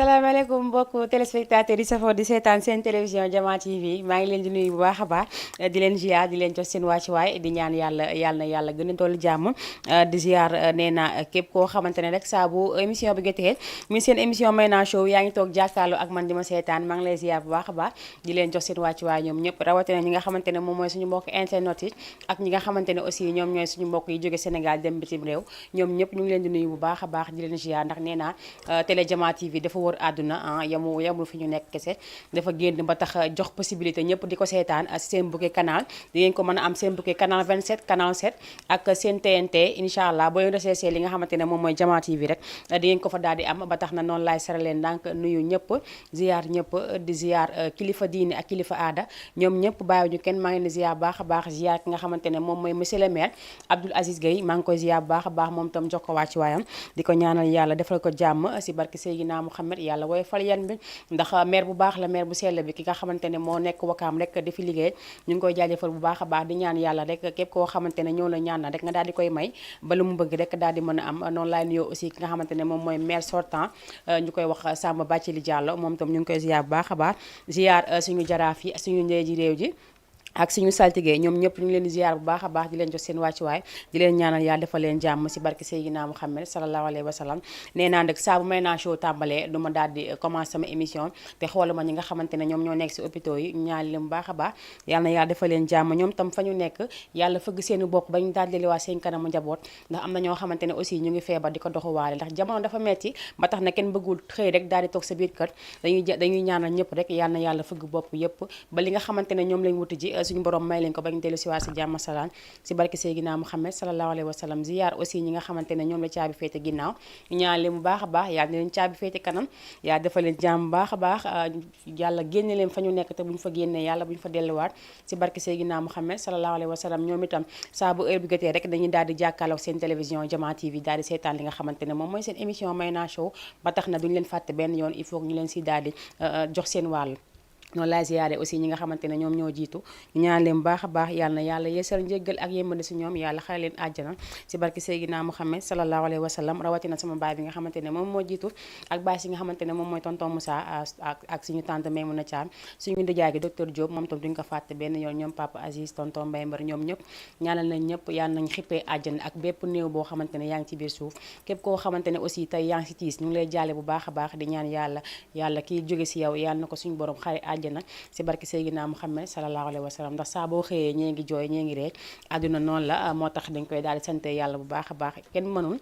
asalaamaaleykum mbokk téléspectateurs yi safoo di seetaan seen télévision Diama TV maa ngi leen di nuyu bu baax a baax di leen ziar di leen jox seen wàccuwaay di ñaan yàlla gën a dolli jàmm di ziar nee na képp koo xamante ne rek saa bu émission bi jotee muy seen émission Mayna Show yaa ngi toog jàkkaarloo ak man di ma seetaan maa ngi lay ziar bu baax a baax di leen jox seen wàccuwaay ñoom ñëpp rawatina ñi nga xamante ne moom mooy suñu mbokk internet yi ak ñi nga xamante ne aussi ñoom ñooy suñu mbokk yi jóge Sénégal dem bitim réew ñoom ñëpp ñu ngi leen di nuyu bu baax a baax di leen ziar ndax nee naa télé Diama TV dafa wër àdduna yamul fi ñu nekk kese dafa génn ba tax jox possibilité ñëpp di ko seetaan si seen bouquet canal di ngeen ko mën a am seen bouquet canal 27 canal 7 ak seen TNT incha allah boo recherché li nga xamante ne moom mooy Diama TV rek di ngeen ko fa daal di am ba tax na noonu laay saraleen ndànk nuyu ñëpp ziar ñëpp di ziar kilifa diine ak kilifa aada ñoom ñëpp bàyyiwuñu kenn maa ngi leen di ziar baax a baax ziar ki nga xamante ne moom mooy monsieur le maire Abdoul Aziz Gueye maa ngi koy ziar bu baax a baax moom tam jox ko wàcc waayam di ko ñaanal yàlla defal ko jàmm si barke Seydina Mouhamed yàlla wooy fal yan bi ndax maire bu baax la maire bu sell bi ki nga xamante ne moo nekk wakaam rek di fi liggéey ñu ngi koy jaajëfal bu baax a baax di ñaan yàlla rek képp koo xamante ne ñëw la ñaan na rek nga daal di koy may ba lu mu bëgg rek daal di mën a am noonu laay nuyoo aussi ki nga xamante ne moom mooy maire sortant ñu koy wax Samba Bathily Diallo moom tam ñu ngi koy ziar bu baax a baax ziar suñu jaraaf yi suñu ndey ji réew ji ak suñu saltige ñoom ñëpp ñu ngi leen di ziar bu baax a baax di leen jox seen wàccuwaay di leen ñaanal yàlla defal leen jàmm si barke Seydina Mouhamed sallallahu alayhi wa sallam nee naa nag saa bu Mayna Show tàmbalee du ma daal di commencé sama émission te xooluma ñi nga xamante ne ñoom ñoo nekk si hôpitaux yi ñaan leen bu baax a baax yàlla na yàlla defal leen jàmm ñoom tam fa ñu nekk yàlla fëgg seeni bopp ba ñu daal di liwaat seen kanamu njaboot ndax am na ñoo xamante ne aussi ñu ngi feebar di ko doxuwaale ndax jamono dafa metti ba tax na kenn bëggul xëy rek daal di toog sa biir kër dañuy ñaanal ñëpp rek yàlla na yàlla fëgg bopp yëpp ba li nga xamante ne ñoom lañ wuti ji suñu borom may leen ko bañ dellu si waat si jàmm salaan si barke Seydina Mouhamed sallallahu alayhi wa sallam ziyaar aussi ñi nga xamante ne ñoom la caabi féete ginnaaw ñaan leen bu baax a baax yàlla na leen caabi féete kanam yaa defal leen jàmm baax a baax yàlla génne leen fa ñu nekk te bu ñu fa génnee yàlla bu ñu fa delluwaat si barke Seydina Mouhamed sallallahu alayhi wa sallam ñoom itam saa bu heure bi jotee rek dañuy daal di jàkkaarloog seen télévision Diama TV daal di seetaan li nga xamante ne moom mooy seen émission Mayna Show ba tax na duñu leen fàtte benn yoon il faut que ñu leen si daal di jox seen wàll noonu laay ziyaare aussi ñi nga xamante ne ñoom ñoo jiitu ñu ñaan leen baax a baax yàlla na yàlla yeesal njéggal ak yémmande si ñoom yàlla xare leen àjjana si barke Seydina Mouhamed sallallahu alayhi wa sallam rawatina sama baay bi nga xamante ne moom moo jiitu ak baay si nga xamante ne moom mooy tonton Moussa ak suñu tante Maymouna Thiam suñu ndijaay gi docteur Diop moom tam duñ ko fàtte benn yoon ñoom papa Aziz tonton Mbaye Mbar ñoom ñëpp ñaanal nañ ñëpp yàlla nañ xippee àjjana ak bépp néew boo xamante ne yaa ngi ci biir suuf képp koo xamante ne aussi tey yaa ngi si tiis ñu ngi lay jaale bu baax a baax di ñaan yàlla kii jóge si yow yàlla na ko suñu borom xare àjjana si barke Seydina Mouhamed sallallahu alayhi wa sallam ndax saa boo xëyee ñee ngi jooy ñee ngi ree àdduna noonu la moo tax dañ koy daal di sante yàlla bu baax a baax kenn mënul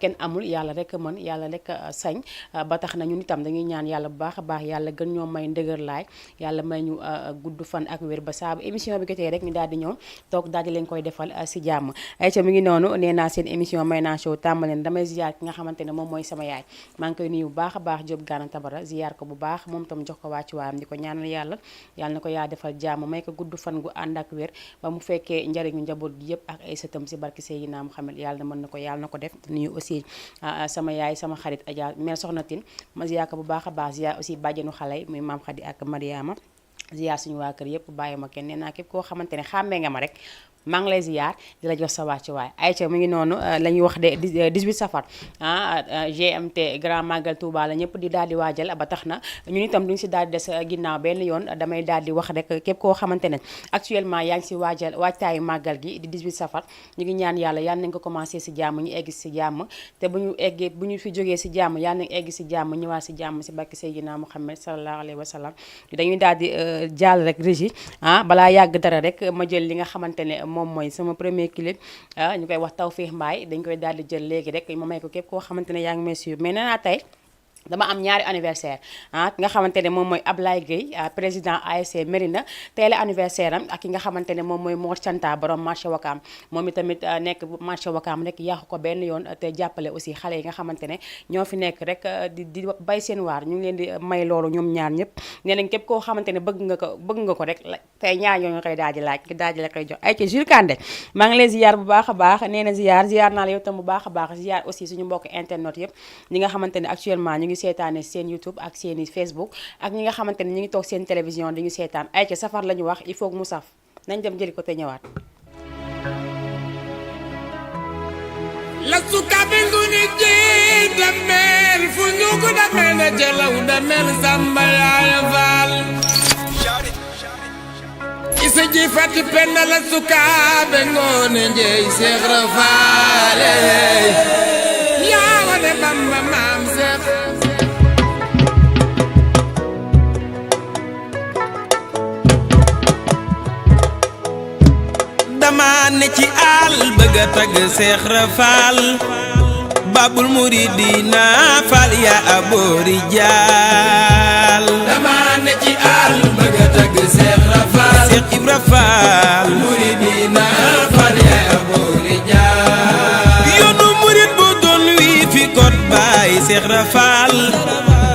kenn amul yàlla rek mën yàlla rek sañ ba tax na ñun itam dañuy ñaan yàlla bu baax a baax yàlla gën ñoo may ndëgër laay yàlla may ñu gudd fan ak wér ba saa bu émission bi jotee rek ñu daal di ñëw toog daal di leen koy defal si jàmm ay ca mi ngi noonu nee naa seen émission Mayna Show tàmbaleen damay ziar ki nga xamante ne moom mooy sama yaay maa ngi koy nuyu bu baax a baax Diop Gana Tabara ziar ko bu baax moom tam jox ko wàcc waayam di ko ñaanal yàlla na ko yaa defal jàmm may ko gudd fan gu ànd ak wér ba mu fekkee njariñu njaboot gi yëpp ak ay sëtam si barke Seydina Mouhamed yàlla na mën na ko yàlla na ko def nuyu aussi sama yaay sama xarit Adja mère Soxna Tine ma ziar ko bu baax a baax ziar aussi bàjjenu xale yi muy maam Khady ak Mariama ziar suñu waa kër yëpp bàyyi ma kenn nee naa képp koo xamante ne xàmmee nga ma rek maa ngi lay ziar di la jox sa wàcc waay ayca mu ngi noonu la ñuy wax de 18 safar GMT Grand Magal Touba la ñëpp di daal di waajal ba tax na ñun itam duñu si daal di des ginnaaw benn yoon damay daal di wax rek képp koo xamante ne actuellement yaa ngi si waajtaayu màggal gi di 18 safar ñu ngi ñaan yàlla nañ ko commencé si jàmm ñu egg si jàmm te bu ñu fi jógee si jàmm yàlla nañ egg si jàmm ñëwaat si jàmm si barke Seydina Mouhamed sallallahu alayhi wa sallam dañuy daal di jàll rek régie balaa yàgg dara rek ma jël li nga xamante ne moom mooy sama premier clip ñu koy wax Tawfekh Mbaye dañ koy daal di jël léegi rek ma may ko képp koo xamante ne yaa ngi may suivre mais nee naa tey dama am ñaari anniversaire ki nga xamante ne moom mooy Ablaye Gueye président ASC Mérina tey la anniversaire am ak ki nga xamante ne moom mooy Mor Canta borom marché Wakaam moom itamit nekk marché Wakaam rek yàqu ko benn yoon te jàppale aussi xale yi nga xamante ne ñoo fi nekk rek di bay seen waar ñu ngi leen di may loolu ñoom ñaar ñëpp nee nañ képp koo xamante ne bëgg nga ko rek tey ñaar ñoo nga koy daal di laaj nga daal di la koy jox ay ci Jules Kandé maa ngi lay ziar bu baax a baax nee na ziar naa la yow tam bu baax a baax ziar aussi suñu mbokk internet yëpp ñi nga xamante ne actuellement ñu ngi seetaane seen YouTube ak seeni Facebook ak ñi nga xamante ne ñu ngi toog seen télévision di ñu seetaan ay ca safar la ñu wax il faut que mu saf nañ dem jëli ko te ñëwaat la suka binguni je damer fu ñu ko damel jalaw mel Samba Yaaya Faal isa ji fati penna la sukaabe ngoone njeey Seex Ibra Faal yaa wane Bamba maam Seex dama ne ci àll bëgg a tagg Seex Ibra Faal Babul Muridina Faal yaa aboori jaal dama ne ci àll bëgg a tagg Seex Ibra Faal Seex Ibra Faal Muridina Faal yaa aboori jaal yoonu murid bu doon wii fi kot baay Seex Ibra Faal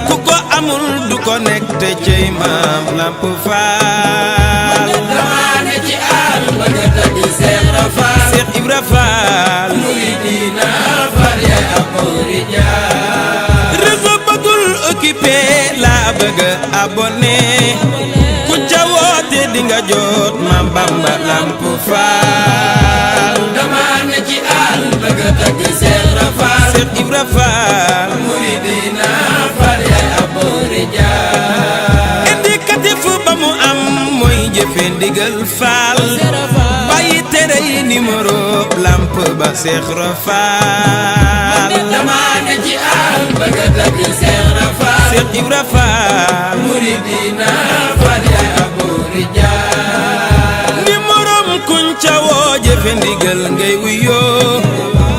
ku ko amul du connecté cey maam Lamp Faal dama ne ci àll bëgg a tagg Seex Ibra Faal Seex Ibra Faal Muridina Faal yaa aboori jaal réseau bëggul occupé laa bëgg abonné ku ca woote di nga jot Maam Bamba Lamp Faal dama ne ci àll bëgg a tagg Seex Ibra Faal Seex Ibra Faal Muridina Faal yaa aboori jaal indicatif ba mu am mooy jëfe ndigal Faal bàyyi tere yi numéro lamp ba Seex Ibra Faal dama ne ci àll bëgg a tagg Seex Ibra Faal Seex Ibra Faal Muridina Faal yaa aboori jaal numéro kuñ ca woo jëfe ndigal ngay wuyoo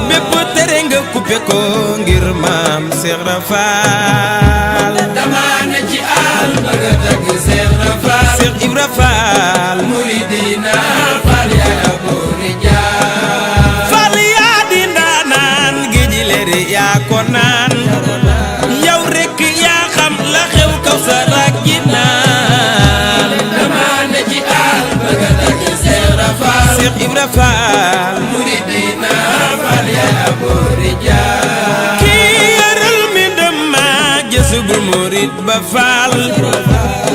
bépp tere nga coupé ko ngir maam Seex Ibra Faal dama ne ci àll bëgg a tagg Seex Ibra Faal Seex Ibra Faal Muridina Faal yaa aboori jaal Faal yaa di ndaanaan géej leeri yaa ko naan yow rekk yaa xam la xew kaw sa rakki naan dama ne ci àll bëgg a tagg Seex Ibra Faal Seex Ibra Faal Muridina Faal yaa aboori jaal kii yaral mi dama jësugul murid ba Faal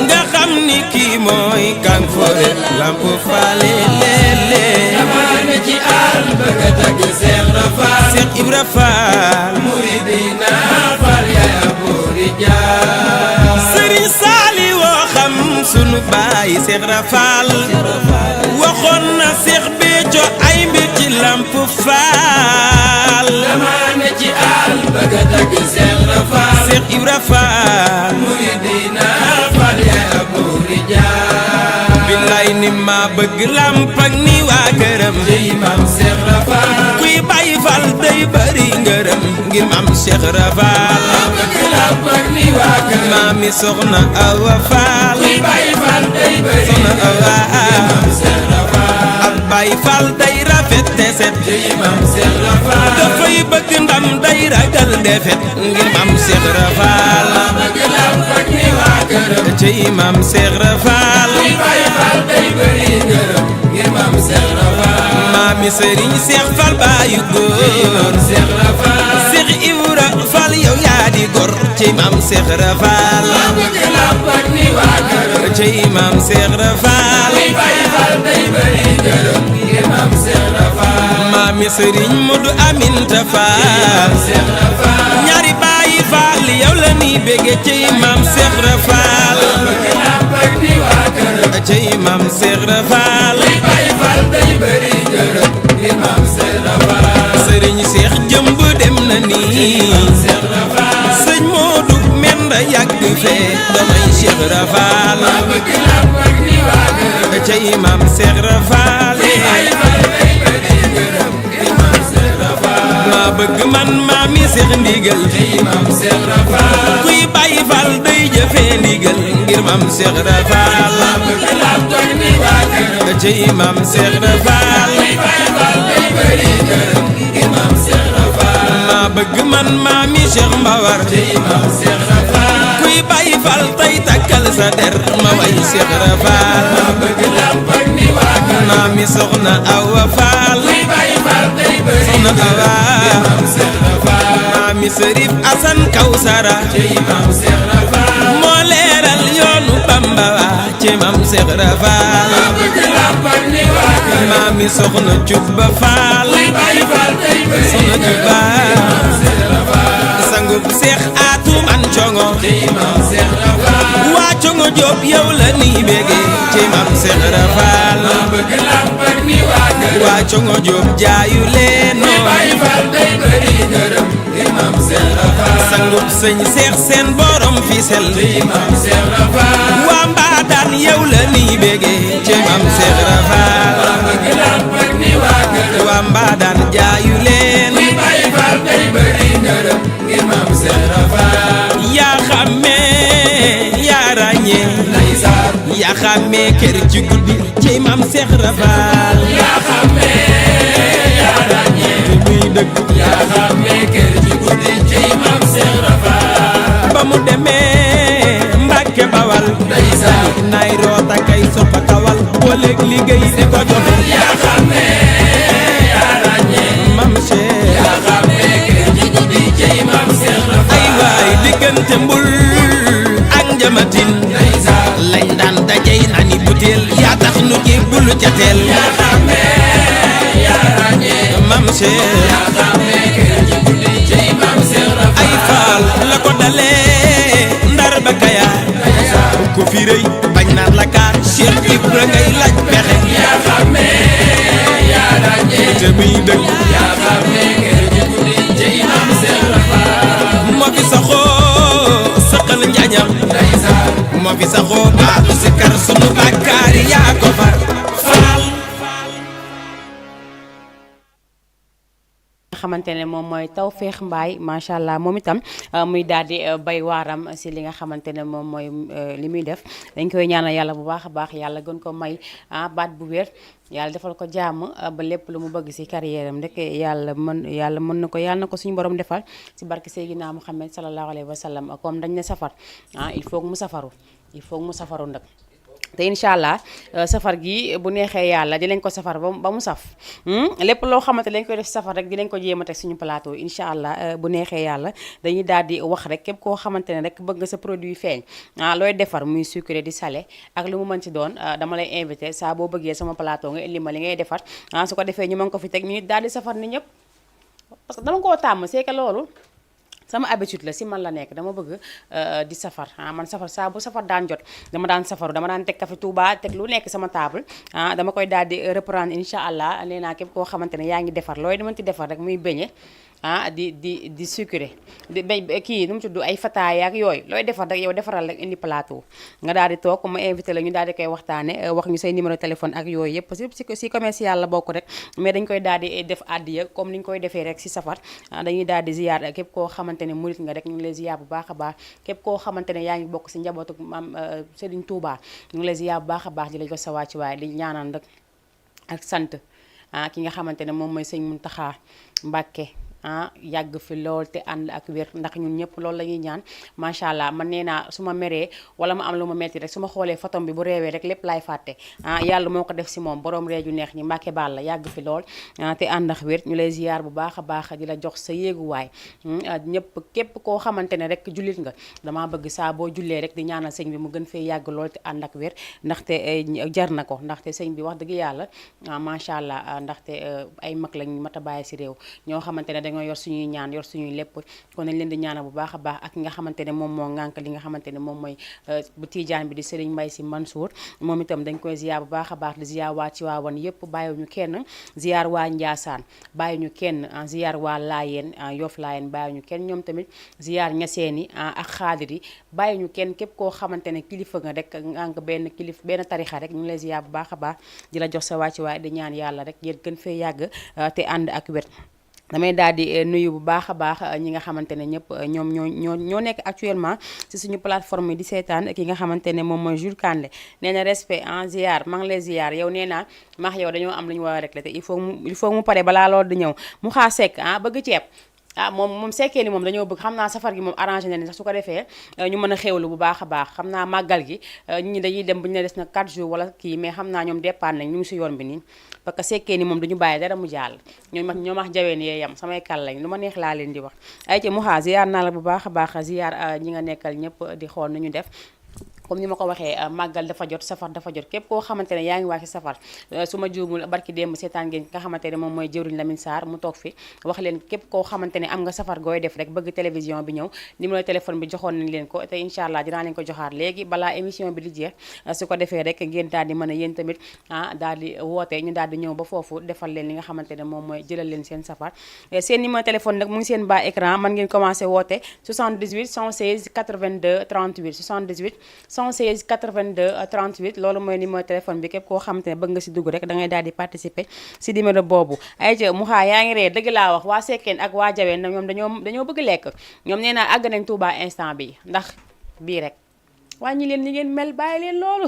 nga xam ni kii mooy kan fore Lamp Faal leele dama ne ci àll bëgg a tagg Seex Ibra Faal Seex Ibra Faal Muridina Faal yaa aboori jaal Sëriñ Saali woo xam sunu baay Seex Ibra Faal waxoon na Seex Béthio ay mbir ci Lamp Faal dama ne ci àll bëgg a tagg Seex Ibra Faal Seex Ibra Faal Muridina Faal yaa aboori jaal billaay ni ma bëgg lamp ak ni waa këram day maam Seex Ibra Faal kuy bàyyi Faal day bari ngërëm ngir maam Seex Ibra Faal bëgg lamp ak ni waa këram maami Soxna Awa Faal kuy bàyyi Faal day bari Soxna Awa maam Seex Ibra Faal ak bàyyi Faal day rafet te set day maam Seex Ibra Faal dafay bëgg ndam day ragal defet ngir maam Seex Ibra Faal bëgg lamp ak ni waa këram cey maam Seex Ibra Faal kuy bàyyi Faal day bari ngërëm ngir maam Seex Ibra Faal maami Sëriñ Seex Faal baayu góor Seex Ibra Faal Seex Ibra Faal yow yaa di gor cey maam Seex Ibra Faal bëgg lamp ak ni waa këram cey maam Seex Ibra Faal kuy bàyyi Faal day bari ngërëm ngir maam Seex Ibra Faal maami Sëriñ Modu Aminta Faal Seex Ibra Faal ñaari bàyyi Faal yow la ni bége cey maam Seex Ibra Faal bëgg lamp ak ni waa këram cey maam Seex Ibra Faal kuy bàyyi Faal day bari ngërëm ngir maam Seex Ibra Faal Sëriñ Seex jëmb dem na nii Seex Ibra Faal sëñ Moodu Menda yàgg fee damay Seex Ibra Faal bëgg lamp ak ni waa këram cey maam Seex Ibra Faal kuy bàyyi Faal day bari ngërëm ngir maam Seex Ibra Faal maa bëgg man maami Seex ndigal cey maam Seex Ibra Faal kuy bàyyi Faal day jëfee ndigal ngir maam Seex Ibra Faal bëgg lamp ak ni waa këram cey maam Seex Ibra Faal kuy bàyyi Faal day bari ngërëm ngir maam Seex Ibra Faal maa bëgg man maami Seex Mbawar cey maam Seex Ibra Faal kuy bàyyi Faal tay takkal sa der ma way Seex Ibra Faal maa bëgg lamp ak ni waa këram maami Soxna Awa Faal kuy bàyyi Faal day bari Soxna Awa maam Seex Ibra Faal maami Sërif Asan Kawsara cey maam Seex Ibra Faal moo leeral yoonu Bamba wa ci maam Seex Ibra Faal bëgg lamp ak ni waa këram maami Soxna Cubba Faal kuy bàyyi Faal day bari Soxna Cubba sangub seex aatu man congo ci maam seex rafal waa congo Jóob yow la ni bége ci maam seex rafal ma bëgg lamp ak ni waa kër waa congo Jóob jaayu leen no Baay Faal day bëri ngërëm ngir maam seex rafal sangub sëñ seex seen borom fi sel ci maam seex rafal waa Mbaadaan yow la ni bége ci maam seex rafal ma bëgg lamp ak ni waa kër waa Mbaadaan jaayu leen Baay Faal day bëri ngërëm ngir maam seex rafal yaa xàmmee yaa ràññee ndeysaan yaa xàmmee kër ci guddi ci maam seex rafal yaa xàmmee yaa ràññee te muy dëgg yaa xàmmee kër ci guddi ci maam seex rafal ba mu demee Mbàkke Bawal ndeysaan nay roota kay soppa kawal booleeg liggéey di ko joxe yaa xàmmee yaa ràññee maam seex yaa xàmmee kër ci guddi ci maam seex rafal ay waay diggante Mbul ak Njamatin lañ daan dajey nani butéel yaa tax nu jébbulu ca teel yaa xàmmee yaa ràññee maam seex yaa xàmmee kër ci guddi ci maam seex rafal ay faal la ko dalee Ndar ba Kayaar ku fi rëy bañ naan la kaar Cheikh Ibra ngay laaj pexe yaa xàmmee yaa ràññee te muy dëgg yaa xàmmee kër ci guddi ci maam seex rafal moo fi saxoo saqal njañam moo fi saxoo baatu si kar sunu bàkkaar yaa ko far faal xamante ne moom mooy Tawfekh Mbaye macha allah moom itam muy daal di bay waaram si li nga xamante ne moom mooy li muy def dañ koy ñaanal yàlla bu baax a baax yàlla gën ko may baat bu wér yàlla defal ko jàmm ba lépp lu mu bëgg si carrière am rek yàlla mën na ko yàlla na ko suñu borom defal si barke Seydina Muhammad sallallahu alayhi wa sallam comme dañ ne safar il faut mu safaru nag te incha allah safar gi bu neexee yàlla dinañ ko safar ba mu saf lépp loo xamante lañ koy def safar rek dinañ ko jéem a teg suñu plateau incha allah bu neexee yàlla dañuy daal di wax rek képp koo xamante ne rek bëgg nga sa produit feeñ looy defar muy sucré di salé ak lu mu mën ci doon dama lay invité saa boo bëggee sama plateau nga indi ma li ngay defar su ko defee ñu mën ko fi teg ñu daal di safar ni ñëpp parce que dama koo tàmm c'est que loolu sama habitude la si man la nekk dama bëgg di safar man safar saa bu safar daan jot dama daan safaru dama daan teg café Touba teg lu nekk sama table dama koy daal di reprendre incha allah nee naa képp koo xamante ne yaa ngi defar looy mënti defar rek muy beñe di sucré di kii nu mu tudd ay fataaya ak yooyu looy defar rek yow defaral rek indi plateau nga daal di toog ma invité la ñu daal di koy waxtaane wax ñu say numéro téléphone ak yooyu yëpp si commercial la bokk rek mais dañ koy daal di def addiya comme ni ñu koy defee rek si safar dañuy daal di ziyaar képp koo xamante ne murit nga rek ñu ngi lay ziyaar bu baax a baax képp koo xamante ne yaa ngi bokk si njabootu maam Serigne Touba ñu ngi lay ziyaar bu baax a baax di la jox sa wàccu waaye di ñaanal rek ak sant ki nga xamante ne moom mooy sëñ Muntaxa Mbàkke yàgg fi lool te ànd ak wér ndax ñun ñëpp loolu la ñuy ñaan macha allah man nee naa su ma meree wala ma am lu ma metti rek su ma xoolee photom bi bu reewee rek lépp laay fàtte yàlla moo ko def si moom borom reeju neex ñi Mbàkke baal la yàgg fi lool te ànd ak wér ñu lay ziyaar bu baax a baax di la jox sa yéeguwaay ñëpp képp koo xamante ne rek jullit nga damaa bëgg saa boo jullee rek di ñaanal sëñ bi mu gën fee yàgg lool te ànd ak wér ndaxte jar na ko ndaxte sëñ bi wax dëgg yàlla macha allah ndaxte ay mag lañ mat a bàyyi si réew ñoo xamante ne dañoo yor suñuy ñaan yor suñuy lépp kon nañ leen di ñaanal bu baax a baax ak ki nga xamante ne moom moo ŋànk li nga xamante ne moom mooy bu Tijaan bi di Serigne Mbaye Sy Mansour moom itam dañ koy ziyaar bu baax a baax di ziyaar waa Tiwaawan yëpp bàyyiwuñu kenn ziyaar waa Njaasaan bàyyiwuñu kenn ziyaar waa Laayeen Yof Laayeen bàyyiwuñu kenn ñoom tamit ziyaar Ñaseeni ak Xaadir yi bàyyiwuñu kenn képp koo xamante ne kilifa nga rek ŋànk benn tarixa rek ñu ngi lay ziyaar bu baax a baax di la jox sa wàcc waaye di ñaan yàlla rek yéen gën fee yàgg te ànd ak wér damay daal di nuyu bu baax a baax ñi nga xamante ne ñëpp ñoom ñoo nekk actuellement ci suñu plateforme yi di seetaan ki nga xamante ne moom mooy Jules Kandé nee na respect en ziar maa ngi lay ziar yow nee naa maax yow dañoo am lu ñu war a réglé te il faut mu pare balaa loolu di ñëw mu xaa sekk bëgg ceeb moom sekkee ni moom dañoo bëgg xam naa safar gi moom arrangé na ni sax su ko defee ñu mën a xéwlu bu baax a baax xam naa màggal gi ñi dañuy dem bu ñu ne des na 4 jours wala kii mais xam naa ñoom départ nañ ñu ngi si yoon bi nii parce que sekkee ni moom dañu bàyyi dara mu jàll ñoo max jaween yee yam samay kàll lañ lu ma neex laa leen di wax ay ci muxaa ziyaar naa la bu baax a baax ziyaar ñi nga nekkal ñëpp di xool nu ñu def comme ni ma ko waxee màggal dafa jot safar dafa jot képp koo xamante ne yaa ngi waa ci safar su ma juumul barki démb seetaan ngeen nga xamante ne moom mooy jëwriñ Lamine Sarr mu toog fi wax leen képp koo xamante ne am nga safar gooy def rek bëgg télévision bi ñëw numéro téléphone bi joxoon nañ leen ko te incha allah dinaa leen ko joxaat léegi balaa émission bi di jeex su ko defee rek ngeen daal di mën a yéen tamit daal di woote ñu daal di ñëw ba foofu defal leen li nga xamante ne moom mooy jëlal leen seen safar seen numéro téléphone nag mu ngi seen bas écran mën ngeen commencé woote 78 116 82 38 78 116 82 38 loolu mooy numéro téléphone bi képp koo xamante ne bëgg nga si dugg rek da ngay daal di participer si numéro boobu ay ca Mouha yaa ngi ree dëgg laa wax waa Sekkeen ak waa Jaween nag ñoom dañoo bëgg lekk ñoom nee naa àgg nañ Touba instant bi ndax bii rek wàññi leen ñi ngeen mel bàyyi leen loolu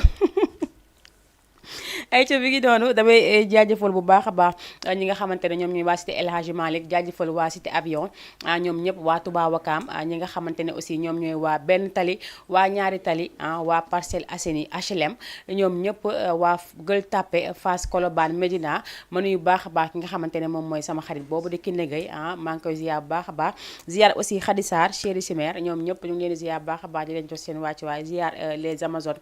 ay ca bi ngi doonu damay jaajëfal bu baax a baax ñi nga xamante ne ñoom ñuy waa cité El Hadji Malick jaajëfal waa cité avion ñoom ñëpp waa Touba Wakaam ñi nga xamante ne aussi ñoom ñooy waa benn tali waa ñaari tali waa Parcelles Assainies HLM ñoom ñëpp waa Gueule Tapée Fass Colobane Médina ma nuyu baax a baax ki nga xamante ne moom mooy sama xarit boobu di Kiné Gueye maa ngi koy ziar bu baax a baax ziar aussi Khady Sarr Chéri Simer ñoom ñëpp ñu ngi leen di ziar bu baax a baax di leen jox seen wàcc waaye ziar les Amazones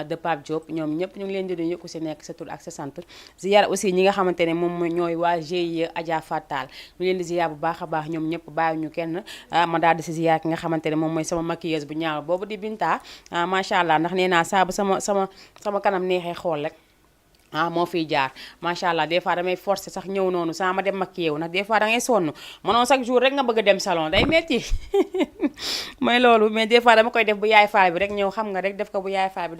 de Pape Diop ñoom ñëpp ñu ngi leen di nuyu ku si nekk sa tur ak sa sant ziar aussi ñi nga xamante ne moom ñooy waa GIE Adja Fatal ñu leen di ziar bu baax a baax ñoom ñëpp bàyyi ñu kenn ma daal di si ziar ki nga xamante ne moom mooy sama maquilleuse bu ñaaw boobu di Binta macha allah ndax nee naa saa bu sama kanam neexee xool rek moo fiy jaar macha allah des fois damay forcer sax ñëw noonu saa ma dem maquillé wu ndax des fois da ngay sonn mënoo chaque jour rek nga bëgg a dem salon day metti mooy loolu mais des fois dama koy def bu yaay faay bi rek ñëw xam nga rek def ko bu yaay faay bi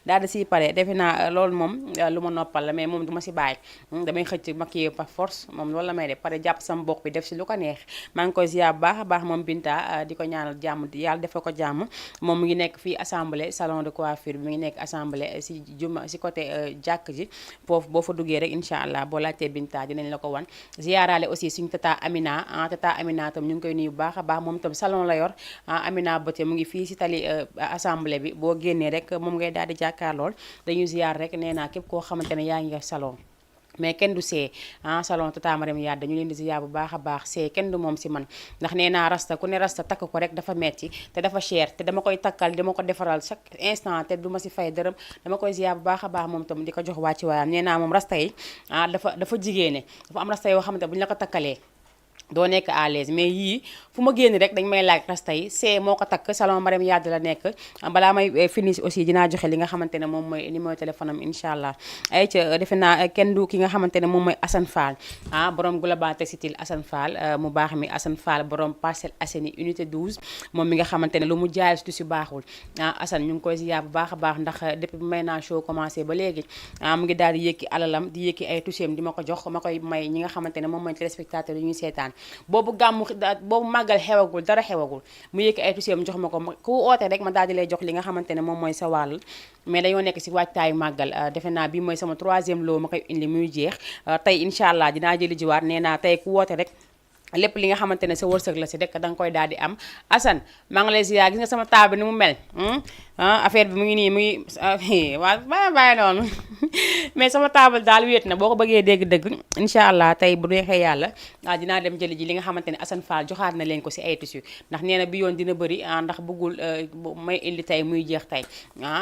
daal di siy pare defe naa loolu moom lu ma noppal la mais moom du ma si bàyyi damay xëcc maquillé par force moom loolu la may def pare jàpp sama bopp bi def si lu ko neex maa ngi koy ziar bu baax a baax moom Binta di ko ñaanal jàmm yàlla defal ko jàmm moom mu ngi nekk fii assemblée salon de coiffure bi mu ngi nekk assemblée si juma si côté jàkk ji foofu boo fa duggee rek incha allah boo laajtee Binta dinañ la ko wan ziaraale aussi suñu tata Amina tata Amina tam ñu ngi koy nuyu bu baax a baax moom tam salon la yor Amina Bote mu ngi fii si tali assemblée bi boo génnee rek moom ngay daal di jàkkaarlool dañuy ziar rek nee naa képp koo xamante ne yaa ngi salon mais kenn du see salon tata Mariam Yade dañu leen di ziar bu baax a baax see kenn du moom si man ndax nee naa rasta ku ne rasta takk ko rek dafa metti te dafa cher te dama koy takkal dama ko defaral chaque instant te du ma si fay dërëm dama koy ziar bu baax a baax moom tam di ko jox wàcci waayam nee naa moom rasta yi dafa jigéene dafa am rasta yoo xamante bu ñu la ko takkalee doo nekk à l'aise mais yii fu ma génn rek dañ may laaj rasta yi see moo ko takk salon Mariam Yade la nekk balaa may finish aussi dinaa joxe li nga xamante ne moom mooy numéro téléphone am incha allah ay ca defe naa kenn du ki nga xamante ne moom mooy Assane Fall borom Global Textile Assane Fall mu baax mi Assane Fall borom Parcelles Assainies unité 12 moom mi nga xamante ne lu mu jaay tu si baaxul Assane ñu ngi koy ziar bu baax a baax ndax depuis may naa show commencé ba léegi mu ngi daal di yëkki alalam di yëkki ay tuseem di ma ko jox ma koy may ñi nga xamante ne moom mooy téléspectateurs yi ñuy seetaan boobu màggal xewagul dara xewagul mu yëkki ay tuseem jox ma ko ku oote rek ma daal di lay jox li nga xamante ne moom mooy sa wàll mais dañoo nekk si waajtaayu màggal defe naa bi mooy sama 3e lot ma koy indi muy jeex tey incha allah dinaa jëli jiwaat nee naa tey ku woote rek lépp li nga xamante ne sa wërsëg la si rek da nga koy daal di am Assane maa ngi lay ziar gis nga sama table ni mu mel affaire bi mu ngi nii mu ngi waaw bàyyi noonu mais sama table daal wéet na boo ko bëggee dégg-dëgg incha allah tey bu neexee yàlla dinaa dem jëli ji li nga xamante ne Assane Fall joxaat na leen ko si ay tissu ndax nee na bi yoon dina bëri ndax bëggul may indi tey muy jeex tey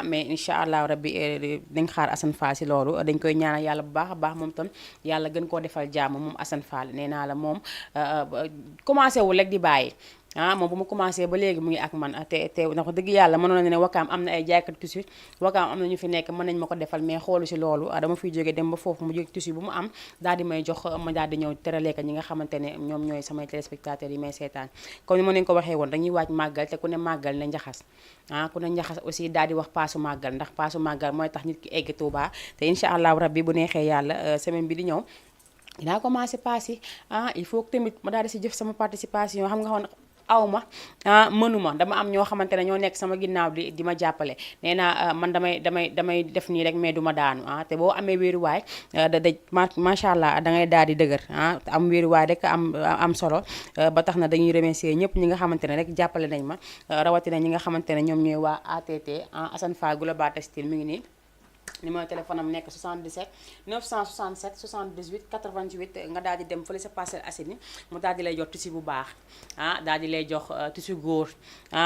mais incha allah rabbi dañ xaar Assane Fall si loolu dañ koy ñaanal yàlla bu baax a baax moom tam yàlla gën koo defal jàmm moom Assane Fall nee naa la moom commencé wul rek di bàyyi moom bu mu commencé ba léegi mu ngi ak man te ndax dëgg yàlla mënoon na ne Wakaam am na ay jaaykat tissu Wakaam am na ñu fi nekk mën nañ ma ko defal mais xoolu si loolu dama fiy jógee dem ba foofu mu jóge tissu bu mu am daal di may jox ma daal di ñëw teralee ko ñi nga xamante ne ñoom ñooy samay téléspectateurs yi may seetaan comme ni ma leen ko waxee woon dañuy waaj màggal te ku ne màggal ne njaxas ku ne njaxas aussi daal di wax paasu màggal ndax paasu màggal mooy tax nit ki egg Touba te incha allahu rabbi bu neexee yàlla semaine bi di ñëw dinaa commencé paas yi il faut que tamit ma daal di si jëf sama participation xam nga xoon aw ma mënuma dama am ñoo xamante ne ñoo nekk sama ginnaaw di ma jàppale nee naa man damay def nii rek mais du ma daanu te boo amee wéeruwaay macha allah da ngay daal di dëgër am wéeruwaay rek am solo ba tax na dañuy remercier ñëpp ñi nga xamante ne rek jàppale nañ ma rawatina ñi nga xamante ne ñoom ñooy waa ATT Assane Fall Global Textile mi ngi nii numéro téléphone am nekk 77 967 78 88 nga daal di dem fële sa Parcelles Assainies mu daal di lay jox tissu bu baax daal di lay jox tissu góor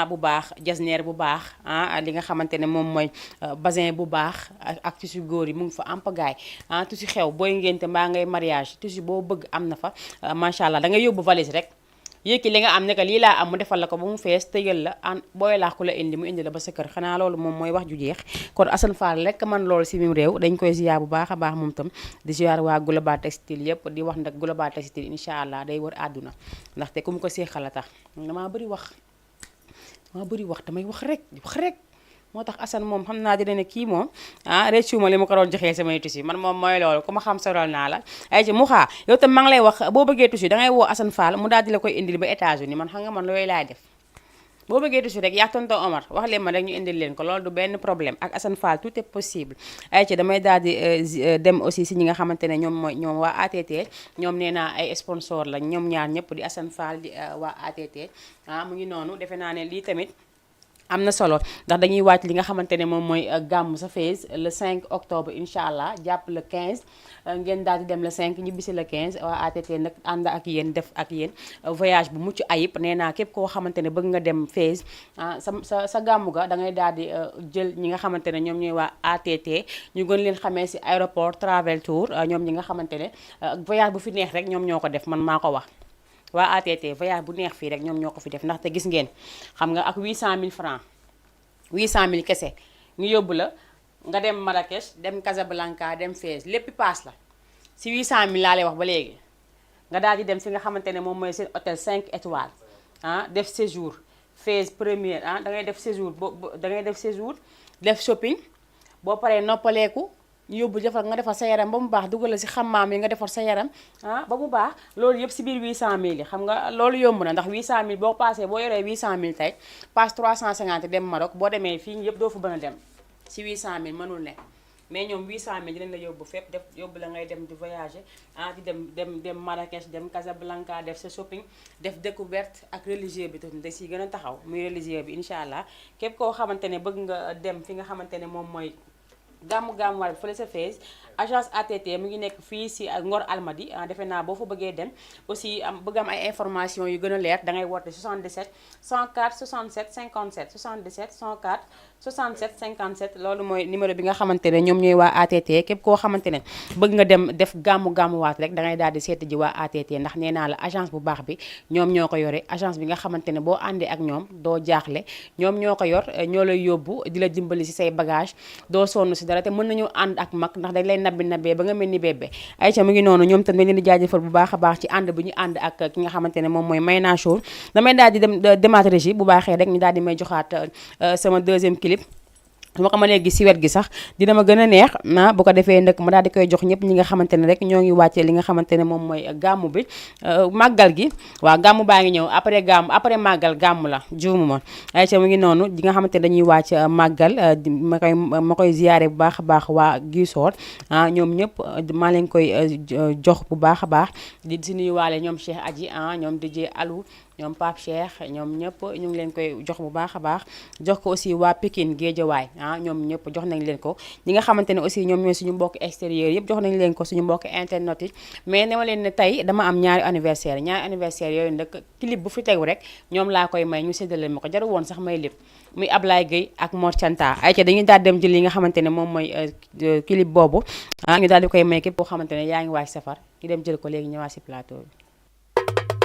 bu baax jasneer bu baax li nga xamante ne moom mooy basin bu baax ak tissu góor yi mu ngi fa ampagaay tissu xew booy ngénte mbaa ngay mariage tissu boo bëgg am na fa macha allah da ngay yóbbu valise rek yéegi li nga am ne que lii laa am mu defal la ko ba mu fees tëjal la booy laax ku la indi mu indi la ba sa kër xanaa loolu moom mooy wax ju jeex kon Assane Fall rek man loolu si mim réew dañ koy ziar bu baax a baax moom tam di ziar waa Global Textile yëpp di wax nag Global Textile incha allah day wër àdduna ndaxte ku mu ko seexal a tax damaa bëri wax damay wax rek moo tax Assane moom xam naa dina ne kii moom réccu ma li ma ko doon joxee samay tissu man moom mooy loolu ku ma xam sorol naa la ay ci mu xaa yow tam maa ngi lay wax boo bëggee tissu dangay woo Assane Fall mu daal di la koy indil ba États-Unis man xam nga man looy laay def boo bëggee tissu rek yaa tonton Omar wax leen ma rek ñu indil leen ko loolu du benn problème ak Assane Fall tout est possible ay ci damay daal di dem aussi si ñi nga xamante ne ñoom waa ATT ñoom nee naa ay sponsor la ñoom ñaar ñëpp di Assane Fall di waa ATT mu ngi noonu defe naa ne lii tamit am na solo ndax dañuy wàcc li nga xamante ne moom mooy gàmm sa Fès le 5 octobre incha allah jàpp le 15 ngeen daal di dem le 5 ñibbisi le 15 waa ATT nag ànd ak yéen def ak yéen voyage bu mucc ayib nee naa képp koo xamante ne bëgg nga dem Fès sa gàmmu ga da ngay daal di jël ñi nga xamante ne ñoom ñooy waa ATT ñu gën leen xamee si aéroport travel tour ñoom ñi nga xamante ne voyage bu fi neex rek ñoom ñoo ko def man maa ko wax. waa ATT voyage bu neex fii rek ñoom ñoo ko fi def ndaxte gis ngeen xam nga ak 800000 francs 800000 kese ñu yóbbu la nga dem Marrakech dem Casablanca dem Fès lépp paas la si 800000 laa lay wax ba léegi nga daal di dem fi nga xamante ne moom mooy seen hôtel 5 étoiles def séjour Fès première da ngay def séjour da ngay def séjour def shopping boo paree noppaleeku ñu yóbbu nga defar sa yaram ba mu baax dugal la si xammaam yi nga defar sa yaram ba mu baax loolu yëpp si biir 800000 yi xam nga loolu yomb na ndax 800000 boo paasee boo yoree 800000 tey passe 350 dem Maroc boo demee fii yëpp doo fa mën a dem si 800000 mënul ne mais ñoom 800000 dinañ la yóbbu fépp def yóbbu la ngay dem di voyager di dem Marrakech dem Casablanca def sa shopping def découverte ak religieux bi tamit da siy gën a taxaw muy religieux bi incha allah képp koo xamante ne bëgg nga dem fi nga xamante ne moom mooy gàmmu war bi fële sa Fès agence ATT mu ngi nekk fii si Ngor Almadi defe naa boo fa bëggee dem aussi bëgg am ay information yu gën a leer dangay woote 77 104 67 57 77 104 67 57 loolu mooy numéro bi nga xamante ne ñoom ñooy waa ATT képp koo xamante ne bëgg nga dem def gàmmuwaat rek dangay daal di seeti ji waa ATT ndax nee naa la agence bu baax bi ñoom ñoo ko yore agence bi nga xamante ne boo àndee ak ñoom doo jaaxle ñoom ñoo ko yor ñoo lay yóbbu di la dimbali si say bagage doo sonn si dara te mën nañu ànd ak mag ndax dañ lay nabee ba nga mel ni bébé Aïcha mu ngi noonu ñoom tam dañ leen di jaajëfal bu baax a baax ci ànd bi ñu ànd ak ki nga xamante ne moom mooy Mayna Show damay daal di demaat régie bu baaxee rek ñu daal di may joxaat sama deuxième clip su ma ko mënee gis si wet gi sax dina ma gën a neex bu ko defee nag ma daal di koy jox ñëpp ñi nga xamante ne rek ñoo ngi wàccee li nga xamante ne moom mooy gàmmu bi màggal gi waaw gàmmu baa ngi ñëw après màggal gàmmu la juumu ma Aïcha mu ngi noonu ñi nga xamante ne dañuy wàcc màggal ma koy ziyaare bu baax a baax waa Gisoor ñoom ñëpp maa leen koy jox bu baax a baax di si nuyuwaale ñoom Cheikh Adji ñoom DJ Alou ñoom Pape Cheikh ñoom ñëpp ñu ngi leen koy jox bu baax a baax jox ko aussi waa Pikine Guédiawaye ñoom ñëpp jox nañ leen ko ñi nga xamante ne aussi ñoom ñooy suñu mbokk extérieur yëpp jox nañ leen ko suñu mbokk internet yi mais ne ma leen ne tey dama am ñaari anniversaire yooyu nag clip bu fi tegu rek ñoom laa koy may ñu séddale ma ko jaru woon sax may lépp muy Ablaye Gueye ak Mor Thianta ay ca dañuy daal dem jël li nga xamante ne moom mooy clip boobu ñu daal di koy may képp koo xamante ne yaa ngi waaj safar ñu dem jël ko léegi ñëwaat si plateau bi.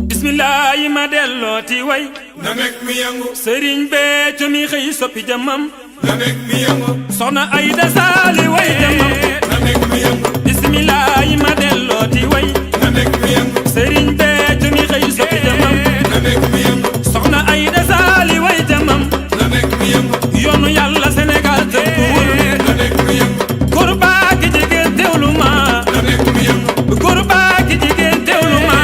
bismillaahi ma dellooti way na mek mi yangu sëriñ Béthio mi xëy soppi jëmmam na mek mi yangu soxna Ayda Saali way jëmmam na mek mi yangu bismillaahi ma dellooti way na mek mi yangu sëriñ Béthio mi xëy soppi jëmmam na mek mi yangu soxna Ayda Saali way jëmmam na mek mi yangu yoonu yàlla Sénégal tënkuwul na mek mi yangu góor baa ki jigéen teewlu ma na mek mi yangu góor baa ki jigéen teewlu ma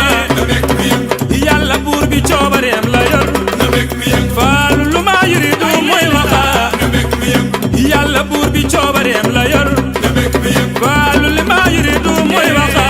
yàlla buur bi coobareem la yor faalu lu ma yuridu mooy waxa yàlla buur bi coobareem la yor faalu lu ma yuridu mooy waxa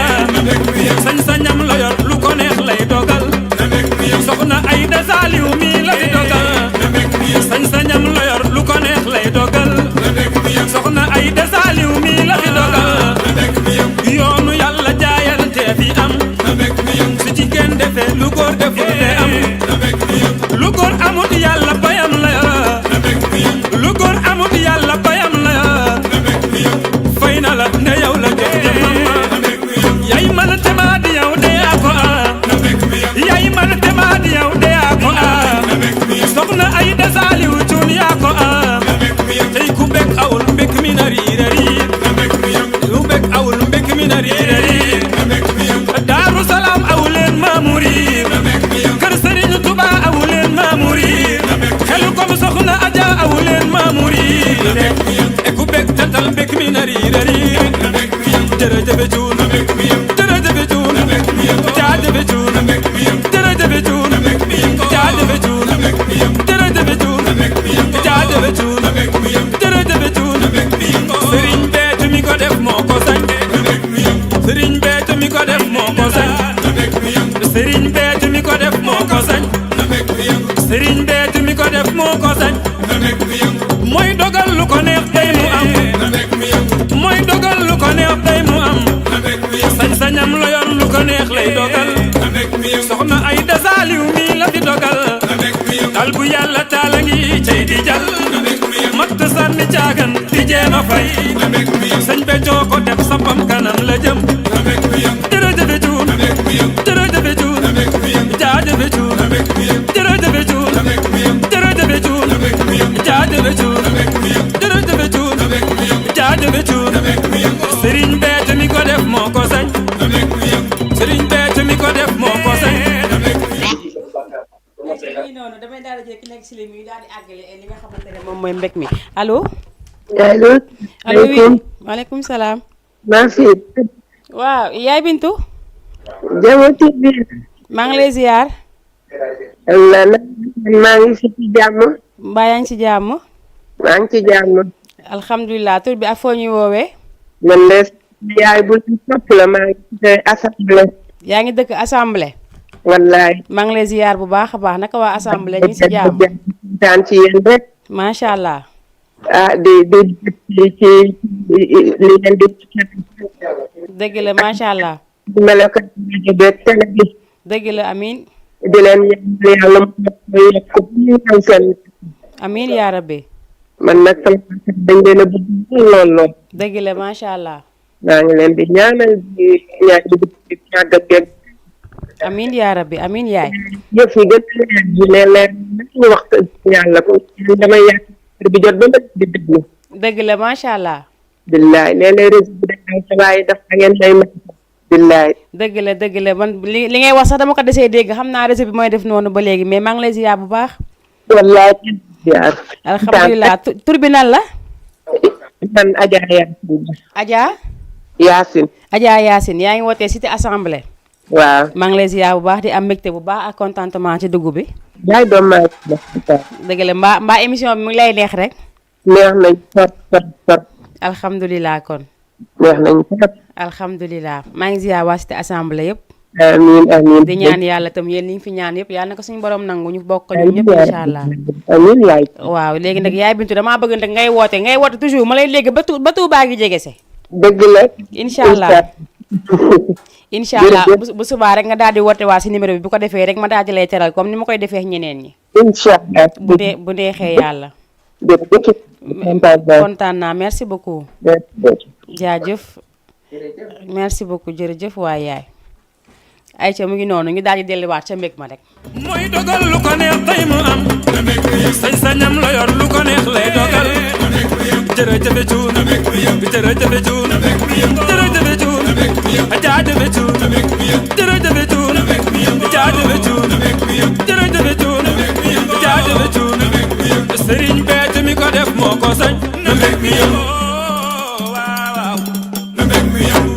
bëri jërëjëf cuun jërëjëf cuun jaajëf cuun jërëjëf cuun jaajëf cuun jërëjëf cuun jaajëf cuun jërëjëf cuun sëriñ Béthio mi ko def moo ko sañ sëriñ Béthio mi ko def moo ko sañ sëriñ Béthio mi ko def moo ko sañ sëriñ Béthio mi ko def moo ko sañ mooy dogal lu ko neex tey mu am mooy dogal lu ko neex tey mu am sañ-sañam la yor lu ko neex lay dogal soxna ay dasaaliw mi la fi dogal dal bu yàlla taala ngi cay di jal matt sànni caagan di jéema fay sëñ Béthio ko def sampam kanam la jëm jërëjëf cuun jërëjëf cuun jaajëf cuun jërëjëf cuun jërëjëf cuun jaajëf cuun jërëjëf cuun jaajëf cuun sëriñ Béthio mi ko def moo ko sañ sëriñ Béthio mi ko def moo ko sañ noonu damay daal di jël ki nekk si li mi daal di àggale li nga xamante ne moom mooy mbég mi allo. allo. allo oui maaleykum salaam. maa fi. waaw yaay Bintu. Jamo TV. maa ngi lay ziar. Allah na maa ngi fi ci jàmm. mbaa yaa ngi ci jàmm. maa ngi ci jàmm. alhamdulilah tur bi ak foo ñuy woowee. man de yaay bu topp la maa ngi ci assemblée. yaa ngi dëkk assemblée. wallaay. maa ngi lay ziar bu baax a baax naka waa assemblée ñu ngi si jàmm. daan ci yéen rek. macha allah. ah di ci li ngeen di. dëgg la macha allah. melokaan rajo beeg télé bi. dëgg la amiin. di leen ñaanal yàlla mu yokk ñu am seen. amiin yaa rabbi. man nag sama dañ leen a bëgg lool lool. dëgg la macha allah. maa ngi leen di ñaanal di ñaan di ñàgg ak amiin yaa rabbi amiin yaay. yëf yi gën a leer ji leer ñu wax yàlla ko damay yaakaar bi jot ba nga di déglu. dëgg la macha allah. billaay léeg-léeg réseau bi dañ sa waaye daf ngeen may may. billaay. dëgg la man li ngay wax sax dama ko desee dégg xam naa réseau bi mooy def noonu ba léegi mais maa ngi lay ziar bu baax. wallaay ziar. alhamdulilah tur bi nan la. man Adja Yacine. Adja. Yacine. Adja Yacine yaa ngi wootee cité assemblée. waaw. maa ngi lay ziar bu baax di am mbégte bu baax ak contentement ci dugg bi. yaay doom maa dëgg la mbaa émission bi mu ngi lay neex rek. neex nañ trop. alhamdulilah kon. neex nañ trop. alhamdulilah maa ngi ziar waa cité assemblée yëpp. amiin di ñaan yàlla tam yéen li ñu fi ñaan yëpp yàlla na ko suñu borom nangu ñu bokk ñun ñëpp incha allah. amiin yaay. waaw léegi nag yaay Bintu damaa bëgg nag ngay woote toujours ma lay léegi ba Touba gi jege se. dëgg la. incha allah incha allah bu subaa rek nga daal di woote waa si numéro bi bu ko defee rek ma daal di lay teral comme ni ma koy defee ñeneen ñi. incha allah. bu neexee yàlla. jërëjëf. kontaan naa merci beaucoup. jaajëf. merci beaucoup jërëjëf waay yaay. ayca mu ngi noonu ñu daal di delluwaat ca mbég ma rek. mooy dogal lu ko neex tey mu am sañ-sañam la yor lu ko neex lay dogal jërëjëf cuun jërëjëf cuun jërëjëf cuun jaajëf cuun jërëjëf cuun jaajëf cuun jërëjëf cuun jaajëf cuun sëriñ Béthio mi ko def moo ko sañ na mbég mi yëngu waaw na mbég mi yëngu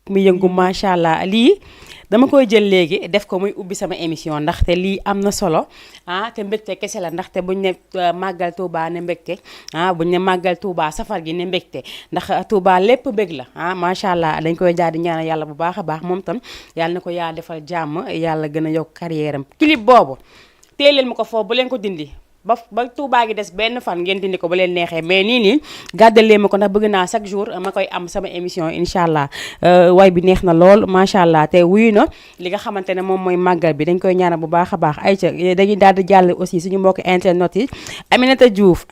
mu yëngu macha allah lii dama koy jël léegi def ko muy ubbi sama émission ndaxte lii am na solo te mbégte kese la ndaxte buñ ne màggal Touba ne mbégte buñ ne màggal Touba safar gi ne mbégte ndax Touba lépp bég la macha allah dañ koy jaar di ñaanal yàlla bu baax a baax moom tam yàlla na ko yaa defal jàmm yàlla gën a yokk carrière am clip boobu teel leen ma ko foofu bu leen ko dindi ba Touba gi des benn fan ngeen dindi ko ba leen neexee mais nii gàddal leen ma ko ndax bëgg naa chaque jour ma koy am sama émission incha allah way bi neex na lool macha allah te wuyu na li nga xamante ne moom mooy màggal bi dañ koy ñaanal bu baax a baax ayca dañuy daal di jàll aussi suñu mbokk internet yi Aminata Diouf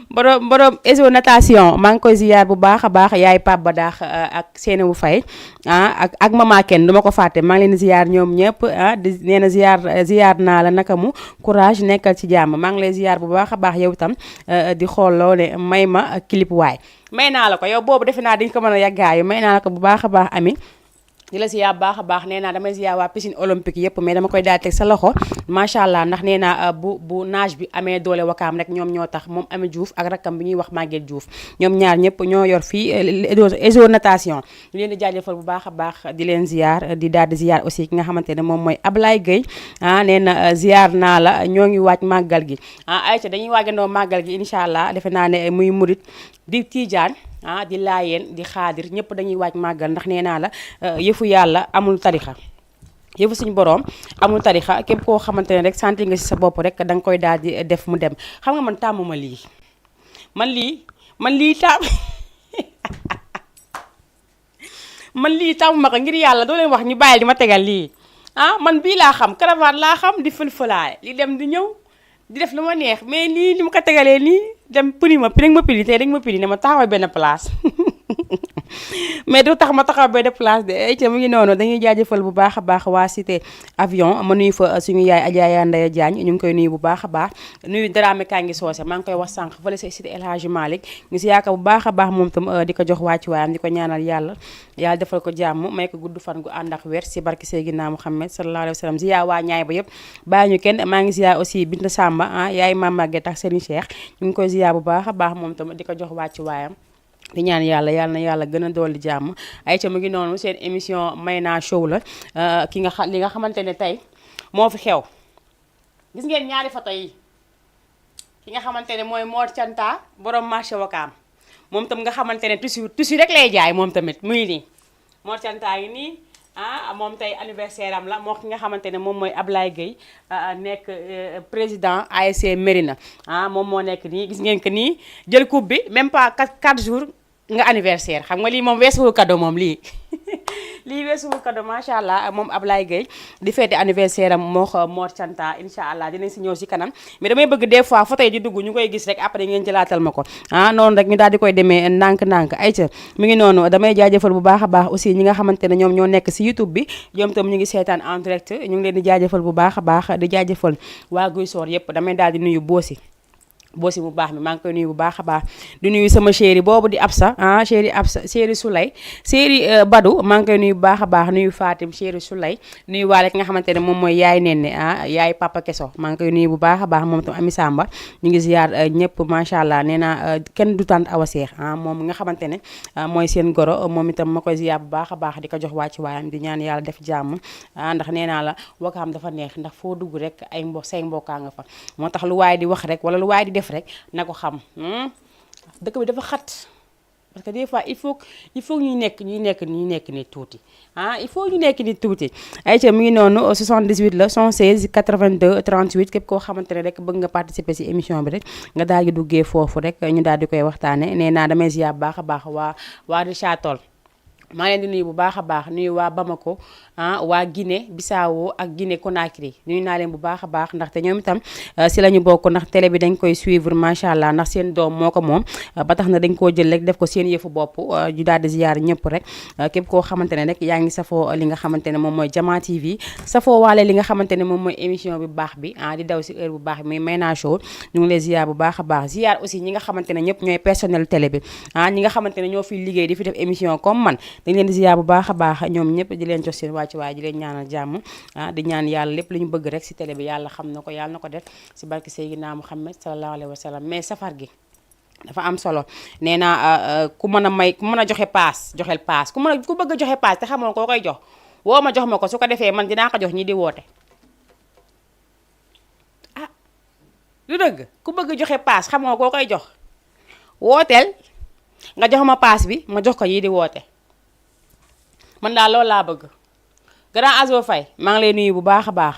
borom ESO natation maa ngi koy ziyaar bu baax a baax yaay Pape Badaax ak Seynabou Faye ak mama kenn du ma ko fàtte maa ngi leen di ziyaar ñoom ñëpp di nee na ziyaar naa la naka mu courage nekkal ci jàmm maa ngi lay ziyaar bu baax a baax yow itam di xooloo ne may ma clip waay may naa la ko yow boobu defe naa dañ ko mën a yàggaayu may naa la ko bu baax a baax ami di la ziar baax a baax nee naa damay ziar waa piscine olympique yëpp mais dama koy daal teg sa loxo macha allah ndax nee naa bu nage bi amee doole wakaam rek ñoom ñoo tax moom Ami Diouf ak rakkam bi ñuy wax Maguette Diouf ñoom ñaar ñëpp ñoo yor fii ESO natation ñu leen di jaajëfal bu baax a baax di leen ziar di daal di ziar aussi ki nga xamante ne moom mooy Ablaye Gueye nee na ziar naa la ñoo ngi waaj màggal gi ayca dañuy waajandoo màggal gi incha allah defe naa ne muy murit di Tiijaan di laayeen di xaadir ñëpp dañuy waaj màggal ndax nee naa la yëfu yàlla amul tarixa yëfu suñu borom amul tarixa képp koo xamante ne rek santi nga si sa bopp rek da nga koy daal di def mu dem xam nga man tàmmuma lii man lii tàmm man lii tàmmuma ko ngir yàlla doo leen wax ñu bàyyi di ma tegal lii man bii laa xam cravate laa xam di fël-fëlaay li dem di ñëw di def lu ma neex mais lii li ma ko tegalee nii dem puni ma dañ ma pili tey dañ ma pili ne ma taxawal benn place mais du tax ma taxaw benn place de ca mu ngi noonu dañuy jaajëfal bu baax a baax waa cité avion ma nuyu fa suñu yaay Adja Ya Ndaya Diagne ñu ngi koy nuyu bu baax a baax nuyu Dramé Kangi Soose maa ngi koy wax sànq fële sa cité El Hadji Malick ngi si yaakaar bu baax a baax moom tam di ko jox wàccu waayam di ko ñaanal yàlla defal ko jàmm may ko gudd fan gu ànd ak wér si barki Seydina Muhammad sallallahu alayhi wa sallam si yaa waa ñaay ba yëpp bàyyi ñu kenn maa ngi si yaa aussi Binta Samba yaay Mame Maguette ak Serigne Cheikh ñu ngi koy ziar bu baax a baax moom tam di ko jox wàccu waayam di ñaan yàlla na yàlla gën a dolli jàmm ay ca mu ngi noonu seen émission Mayna Show la li nga xamante ne tey moo fi xew gis ngeen ñaari photo yi ki nga xamante ne mooy Mor Canta borom marché Wakaam moom tam nga xamante ne tissu rek lay jaay moom tamit muy nii Mor Canta yi nii moom tey anniversaire am la moo ki nga xamante ne moom mooy Ablaye Gueye nekk président ASC Mérina moom moo nekk nii gis ngeen que nii jël coupe bi même pas 4 jours nga anniversaire xam nga lii moom weesuwul cadeau moom lii lii weesuwul cadeau macha allah moom Ablaye Gueye di fête anniversaire am moo Mor Canta incha allah dinañ si ñëw si kanam mais damay bëgg des fois photo yi di dugg ñu koy gis rek après ngeen jëlaatal ma ko noonu rek ñu daal di koy demee ndànk-ndànk ayca mi ngi noonu damay jaajëfal bu baax a baax aussi ñi nga xamante ne ñoom ñoo nekk si YouTube bi ñoom tam ñu ngi seetaan en direct ñu ngi leen di jaajëfal bu baax a baax di jaajëfal waa Guy Soor yëpp damay daal di nuyu boosi bu baax mi maa ngi koy nuyu bu baax a baax di nuyu sama chéri boobu di Absa chéri Soulay chéri Badou maa ngi koy nuyu bu baax a baax nuyu Fatim chéri Soulay nuyu waale ki nga xamante ne moom mooy yaay Nene yaay Papa Keso maa ngi koy nuyu bu baax a baax moom tam Ami Samba ñu ngi ziar ñëpp macha allah nee naa kenn du tànt Awa Seex moom nga xamante ne mooy seen goro moom itam ma koy ziar bu baax a baax di ko jox wàcc waayam di ñaan yàlla def jàmm ndax nee naa la Wakaam dafa neex ndax foo dugg rek ay say mbokkaa nga fa moo tax lu waaye di wax rek wala lu waaye di def rek na ko xam dëkk bi dafa xat parce que des fois il faut ñuy nekk ni tuuti il faut ñu nekk ni tuuti ayca mi ngi noonu 78 la 116 82 38 képp koo xamante ne rek bëgg nga participer ci émission bi rek nga daal di duggee foofu rek ñu daal di koy waxtaane nee naa damay ziar bu baax a baax waa Richard Toll maa leen di nuyu bu baax a baax nuyu waa Bamako waa Guinée Bissau ak Guinée Conakry nuyu naa leen bu baax a baax ndaxte ñoom itam si la ñu bokk ndax télé bi dañ koy suivre macha allah ndax seen doom moo ko moom ba tax na dañ koo jël rek def ko seen yëfu bopp ñu daal di ziyaar ñëpp rek képp koo xamante ne rek yaa ngi safoo li nga xamante ne moom mooy Jama TV safoo waale li nga xamante ne moom mooy émission bi baax bi di daw si heure bu baax bi muy Mayna Show ñu ngi lay ziyaar bu baax a baax ziyaar aussi ñi nga xamante ne ñëpp ñooy personnel télé bi ñi nga xamante ne ñoo fi liggéey di fi def émission comme man dañ leen di ziyaar bu baax a baax ñoom ñëpp di leen jox seen wàccuwaay di leen ñaanal jàmm di ñaan yàlla lépp lu ñu bëgg rek si télé bi yàlla xam na ko yàlla na ko def si barke Seydina Muhammad sallallahu alayhi wa sallam mais safar gi dafa am solo nee naa ku mën a joxe paas joxel paas ku bëgg a joxe paas te xamoon koo koy jox woo ma jox ma ko su ko defee man dinaa ko jox ñi di woote lu dëgg ku bëgg joxe paas xamoo koo koy jox wooteel nga jox ma paas bi ma jox ko yi di woote man daal loolu laa bëgg grand Azo Faye maa ngi lay nuyu bu baax a baax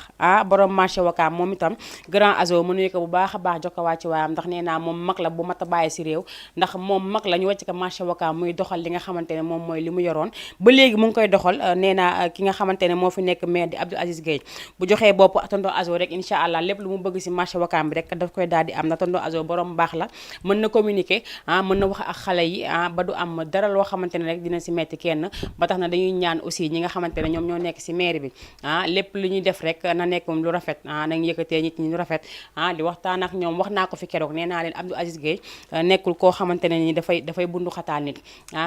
borom marché Wakaam moom itam grand Azo mu nuyu ko bu baax a baax jox ko wàcc waayam ndax nee naa moom mag la bu mat a bàyyi si réew ndax moom mag la ñu wàcc ko marché Wakaam muy doxal li nga xamante ne moom mooy li mu yoroon ba léegi mu ngi koy doxal nee naa ki nga xamante ne moo fi nekk maire di Abdou Aziz Gueye bu joxee bopp tonton Azo rek incha allah lépp lu mu bëgg si marché Wakaam bi rek daf koy daal di am na tonton Azo borom baax la mën na communiquer mën na wax ak xale yi ba du am dara loo xamante ne rek dina si metti kenn ba tax na dañuy ñaan aussi ñi nga xamante ne ñoom ñoo nekk nekk si mairie bi lépp lu ñuy def rek na nekk lu rafet nañ yëkkatee nit ñi lu rafet di waxtaan ak ñoom wax naa ko fi keroog nee naa leen Abdou Aziz Gueye nekkul koo xamante ne ni dafay bundu xataal nit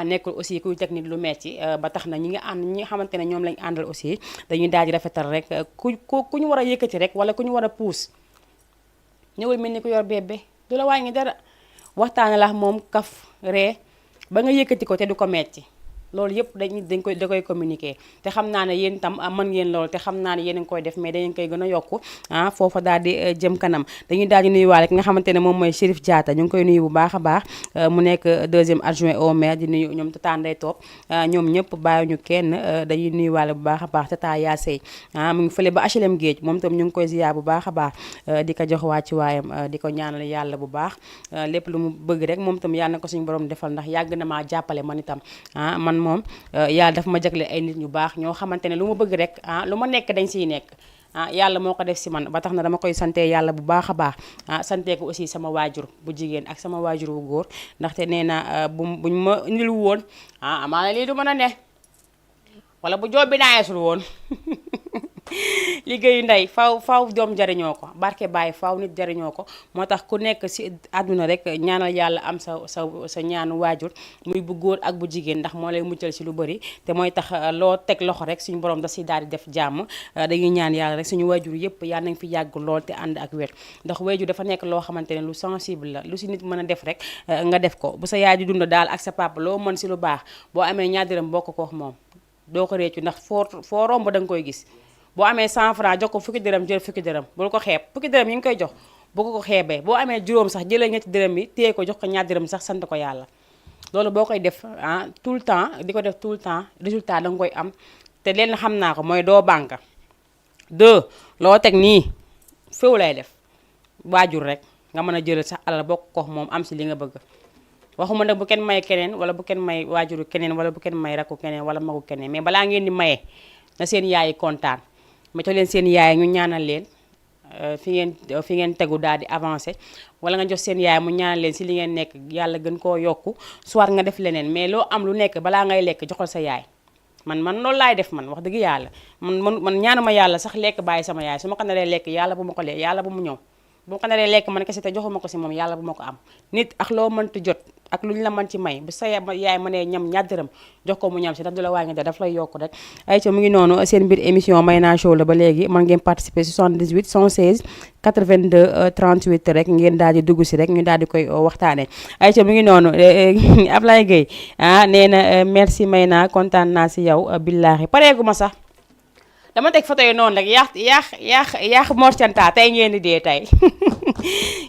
nekkul aussi kuy teg nit lu metti ba tax na ñi nga xamante ne ñoom lañ àndal aussi dañuy daal di rafetal rek ku ñu war a yëkkati rek wala ku ñu war a puus ñëwal mel ni ku yor bébé du la wàññi dara waxtaane la moom kaf ree ba nga yëkkati ko te du ko metti loolu yëpp da koy communiquer te xam naa ne yéen itam mën ngeen loolu te xam naa ne yéen a ngi koy def mais dañu koy gën a yokku foofa daal di jëm kanam dañuy daal di nuyuwaale ki nga xamante ne moom mooy Chérif Diatta ñu ngi koy nuyu bu baax a baax mu nekk 2e adjoint au maire di nuyu ñoom Tata Ndeye Top ñoom ñëpp bàyyiwuñu kenn dañuy nuyuwaale bu baax a baax Tata yaa sey mu ngi fële ba HLM Géej moom itam ñu ngi koy ziar bu baax a baax di ko jox wàcc waayam di ko ñaanal yàlla bu baax lépp lu mu bëgg rek moom itam yàlla na ko suñu borom defal ndax yàgg na maa jàppale man itam man moom yàlla daf ma jagle ay nit ñu baax ñoo xamante ne lu ma bëgg rek lu ma nekk dañ siy nekk yàlla moo ko def si man ba tax na dama koy sante yàlla bu baax a baax sante ko aussi sama waajur bu jigéen ak sama waajur bu góor ndaxte nee na buñ ma indil woon amaana lii du mën a ne wala bu joob bi naayesul woon liggéeyu ndey faw doom jariñoo ko barke bàyyi faw nit jariñoo ko moo tax ku nekk si àdduna rek ñaanal yàlla am sa ñaanu waajur muy bu góor ak bu jigéen ndax moo lay muccal si lu bëri te mooy tax loo teg loxo rek suñu borom da si daal di def jàmm dañuy ñaan yàlla rek suñu waajur yëpp yàlla nañ fi yàgg lool te ànd ak wér ndax waajur dafa nekk loo xamante ne lu sensible la lu si nit mën a def rek nga def ko bu sa yaay di dund daal ak sa papa loo mën si lu baax boo amee ñaar dërëm bokk ko moom doo ko réccu ndax foo romb da nga koy gis boo amee 100 francs jox ko fukki dërëm jël fukki dërëm bul ko xeeb fukki dërëm yi nga koy jox bu ko xeebee boo amee juróom sax jëlee ñetti dërëm yi téye ko jox ko ñaar dërëm sax sant ko yàlla loolu boo koy def tout le temps di ko def tout le temps résultat da nga koy am te leen xam naa ko mooy doo banque 2 loo teg nii féew lay def waajur rek nga mën a jël sax alal bokk ko moom am si li nga bëgg waxuma nag bu kenn may keneen wala bu kenn may waajuru keneen wala bu kenn may rakku keneen wala magu keneen mais balaa ngeen di maye na seen yaay yi kontaan ma jox leen seen yaay ñu ñaanal leen fi ngeen tegu daal di avancé wala nga jox seen yaay mu ñaanal leen si li ngeen nekk yàlla gën koo yokku soit nga def leneen mais loo am lu nekk balaa ngay lekk joxal sa yaay man loolu laay def man wax dëgg yàlla man ñaanuma yàlla sax lekk bàyyi sama yaay su ma ko naree lekk yàlla bu ma ko lekk yàlla bu mu ñëw bu ma ko naree lekk man kese te joxuma ko si moom yàlla bu ma ko am nit ak loo mënti jot ak lu ñu la mën ci may bu sa yaay mënee ñam ñaar dërëm jox ko mu ñam si daf du la wàññi daf lay yokk rek ay ca mu ngi noonu seen biir émission Mayna Show la ba léegi mën ngeen participer 78 116 82 38 rek ngeen daal di dugg si rek ñu daal di koy waxtaanee ay ca mu ngi noonu Ablaye Gueye nee na merci Mayna kontaan naa si yow billaahi pareegu ma sax dama teg photo yi noonu rek yaax Mor Thianta tey ngeen di dee tey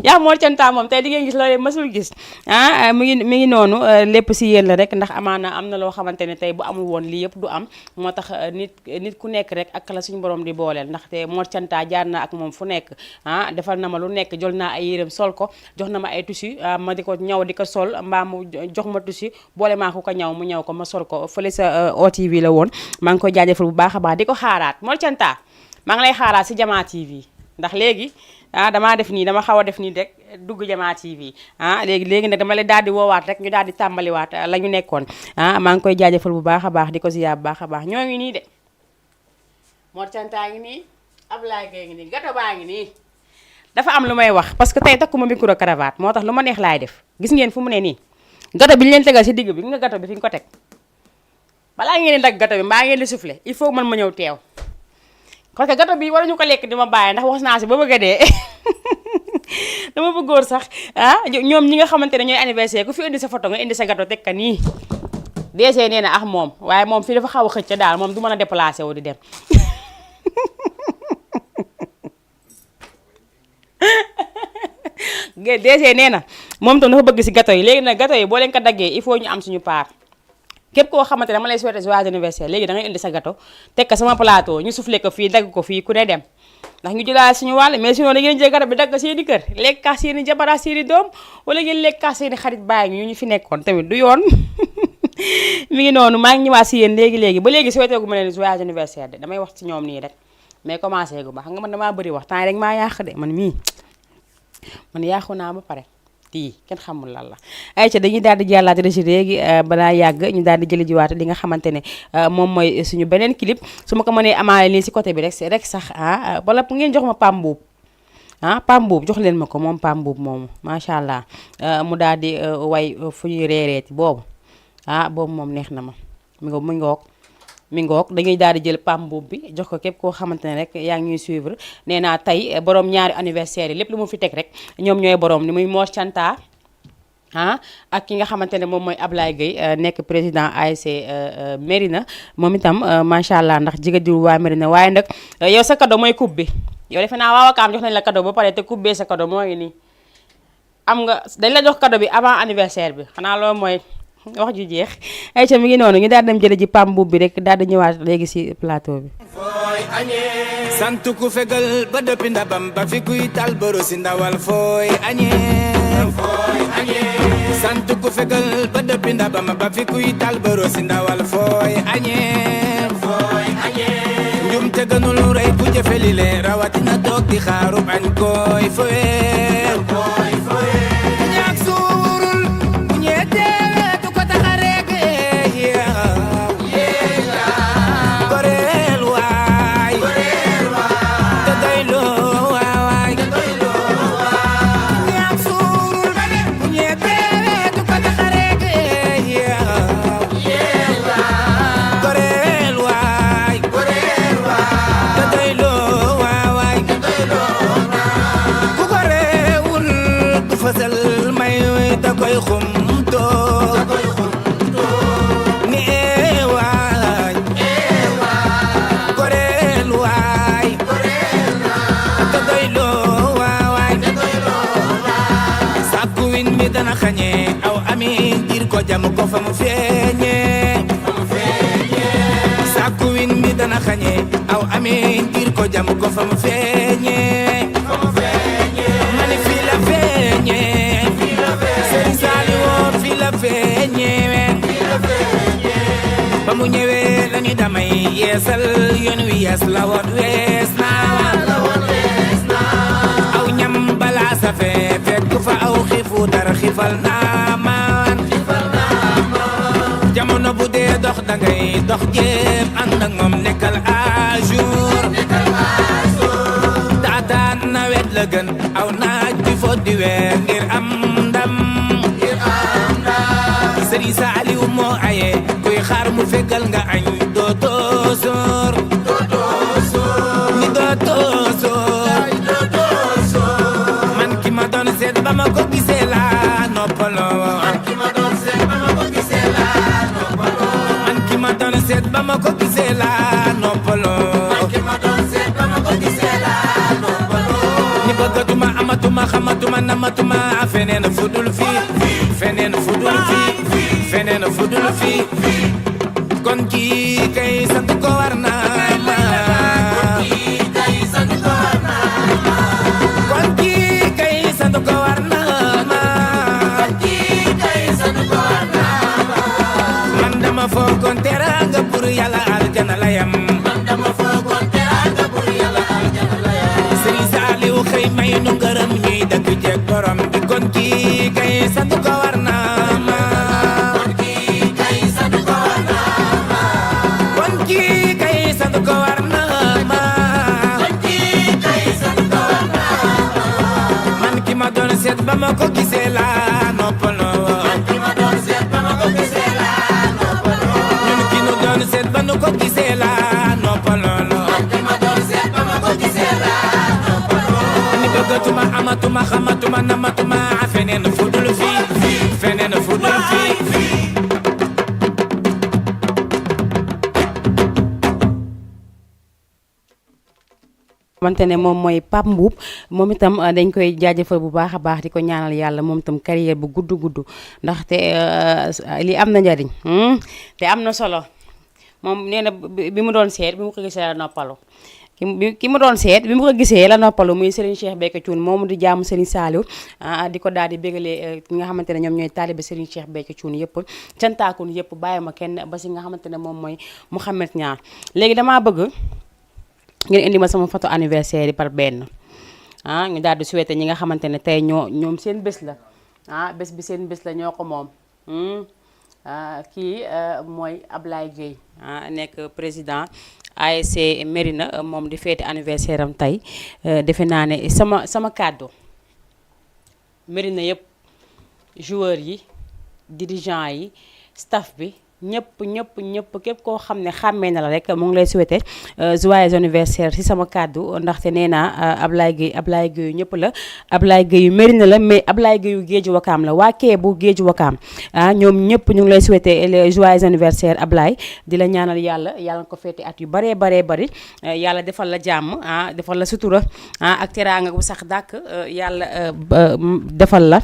yaax Mor Thianta moom tey di ngeen gis loolu mësul gis mi ngi noonu lépp si yéen la rek ndax amaana am na loo xamante ne tey bu amul woon lii yëpp du am moo tax nit ku nekk rek ak la suñu borom di booleel ndaxte Mor Thianta jaar na ak moom fu nekk defal na ma lu nekk jël naa ay yérem sol ko jox na ma ay tissu ma di ko ñaw di ko sol mbaa mu jox ma tissu boole maa ko ñaw mu ñaw ko ma sol ko fële sa OTV la woon maa ngi koy jaajëfal bu baax a baax di ko xaaraat Mor Thianta maa ngi lay xaaraat si Jamaa TV ndax léegi damaa def nii dama xaw a def nii rek dugg Jamaa TV léegi nag dama la daal di woowaat rek ñu daal di tàmbaliwaat la ñu nekkoon maa ngi koy jaajëfal bu baax a baax di ko ziyaar bu baax a baax ñoo ngi nii de Mor Thianta ngi nii Ablaye Gueye ngi nii gato baa ngi nii dafa am lu may wax parce que tey takkuma micro cravate moo tax lu ma neex laay def gis ngeen fu mu ne nii gato bi ñu leen tegal si digg bi nga gato bi fi ñu ko teg balaa ngeen di dagg gato bi mbaa ngeen di soufflé il faut man ma ñëw teew parce que gato bi waruñu ko lekk di ma bàyyi ndax wax naa si ba bëgg a dee dama bëggoon sax ñoom ñi nga xamante ne ñooy anniversaire ku fi indi sa photo nga indi sa gato teg ka nii DG nee na moom waaye moom fii dafa xaw a xëcc daal moom du mën a déplacé wu di dem DG nee na moom tam dafa bëgg si gato yi léegi nag gato yi boo leen ko daggee il faut ñu am suñu part képp koo xamante ne dama lay souhaiter joyeux anniversaire léegi da ngay indi sa gâteau teg ko sama plateau ñu soufflé ko fii dagg ko fii ku ne dem ndax ñu jëlaat suñu wàll mais sinon da ngeen jël gâteau bi dagg seeni kër lekk kaa seeni jabara seeni doom wala ngeen lekk kaa seeni xarit bàyyi ñu fi nekkoon tamit du yoon mi ngi noonu maa ngi ñëwaat si yéen léegi ba léegi souhaiter gu ma leen joyeux anniversaire de damay wax ci ñoom nii rek mais commencé gu ma xam nga man damaa bëri wax temps yi rek maa yàq de man yàqu naa ba pare tii kenn xamul lan la ayca dañuy daal di jàllaate reci léegi balaa yàgg ñu daal di jëli jiwaat li nga xamante ne moom mooy suñu beneen clip su ma ko mënee amaale nii si côté bi rek sax wala ngeen jox ma Pam Mbuub Pam Mbuub jox leen ma ko moom Pam Mbuub moomu macha allah mu daal di way fu ñuy reereeti boobu boobu moom neex na ma mi ngoog dañuy daal di jël Pam Mbuub bi jox ko képp koo xamante ne rek yaa ngi ñuy suivre nee naa tey borom ñaari anniversaire yi lépp lu mu fi teg rek ñoom ñooy borom ni muy Mor Canta ak ki nga xamante ne moom mooy Ablaye Gueye nekk président ASC Mérina moom itam macha allah ndax jigadiwul waa Mérina waaye nag yow sa cadeau mooy coupe bi yow defe naa waa Wakaam jox nañ la cadeau ba pare te coupe bee sa cadeau moo ngi nii am nga dañ la jox cadeau bi avant anniversaire bi xanaa loolu mooy wax ju jeex ayca mi ngi noonu ñu daal dem jële ji Pam Mbuub bi rek daal di ñëwaat léegi si plateau bi. sant ku fegal ba dëppi ndabam ba fi kuy tal boro si ndawal fooy añee sant ku fegal ba dëppi ndabam ba fi kuy tal boro si ndawal fooy añee njum te gënul rey ku jëfe li le rawatina toog di xaaru bañ koy fooy ñaak suurul bu ñee teewe du ko tax a rek goreel waay te doyloo waay ñaak suurul bu ñee teewe du ko tax a rek goreel waay te doyloo waay ku goreewul du fasal may da koy xumtoo ni waay goreel waay te doyloo waay sàkku win mi dana xañee aw ami ngir ko jam ko fa mu feeñee sàkku win mi dana xañee aw ami ngir ko jam ko fa mu feeñee mani fi la feeñee Serigne Saliou fi la feeñee ba mu ñëwee lañu damay yeesal yoon wi yees la woon wees naa aw ñam balaa safe fekk fa aw xiifu dara xiifal naa maan jamono bu dee dox dangay dox jéem ànd ak moom nekkal à jour taataan nawet la gën aw naaj bi fo di weer ngir am ndam Serigne Saliou moo aye kuy xaar mu fekkal nga añ dootoo soor ni dootoo soor man ki ma doon seet ba ma ko gisee laa noppaloo man ki ma doon seet ba ma ko gisee laa noppaloo ni bëggatuma amatuma xamatuma namatuma feneen fudul fii kon kii kay sant ko war na ma kon kii kay sant ko war na ma man dama foogoon teraanga pour yàlla aljana la yam Serigne Saliou xëy may nu ngërëm ñuy dëkk jeeg borom bi kon kii kay sant ko war na ma kon kii kay sant ko war na ma man ki ma doon seet ba ma ko gisee laa noppaloo ñun ki nu doon seet ba nu ko gisee laa noppaloo ni bëggatuma amatuma xamatuma namatuma feneen fudul fii xamante ne moom mooy Pam Mbuub moom itam dañ koy jaajëfal bu baax a baax di ko ñaanal yàlla moom itam carrière bu gudd ndaxte li am na njariñ te am na solo moom nee na bi mu doon seet bi mu ko gisee la noppalu ki mu doon seet bi mu ko gisee la noppalu muy Serigne Cheikh Béthio Thioune moomu di jaamu Serigne Saliou di ko daal di bégalee ki nga xamante ne ñoom ñooy taalibe Serigne Cheikh Béthio Thioune yëpp cantaakun yëpp bàyyi ma kenn ba si nga xamante ne moom mooy Mouhamed Niang léegi damaa bëgg ngeen indi ma sama photo anniversaire yi par benn ñu daal di souhaité ñi nga xamante ne tey ñoom seen bés la bés bi seen bés la ñoo ko moom. Kii mooy Ablaye Gueye nekk président ASC Mérina moom di feeti anniversaire am tey defe naa ne sama kàddu Mérina yëpp joueurs yi dirigeants yi staff bi ñëpp képp koo xam ne xàmmee na la rek mu ngi lay souhaiter joyeux anniversaire ci sama kàddu ndaxte nee naa Ablaye Gueye ñëpp la Ablaye Gueye yu Mérina la mais Ablaye Gueye yu Géeju Wakaam la waa kee bu Géeju Wakaam ñoom ñëpp ñu ngi lay souhaiter le joyeux anniversaire Ablaye di la ñaanal yàlla nga ko féete at yu baree bari yàlla defal la jàmm defal la sutura ak teraanga bu sax dàkk yàlla defal la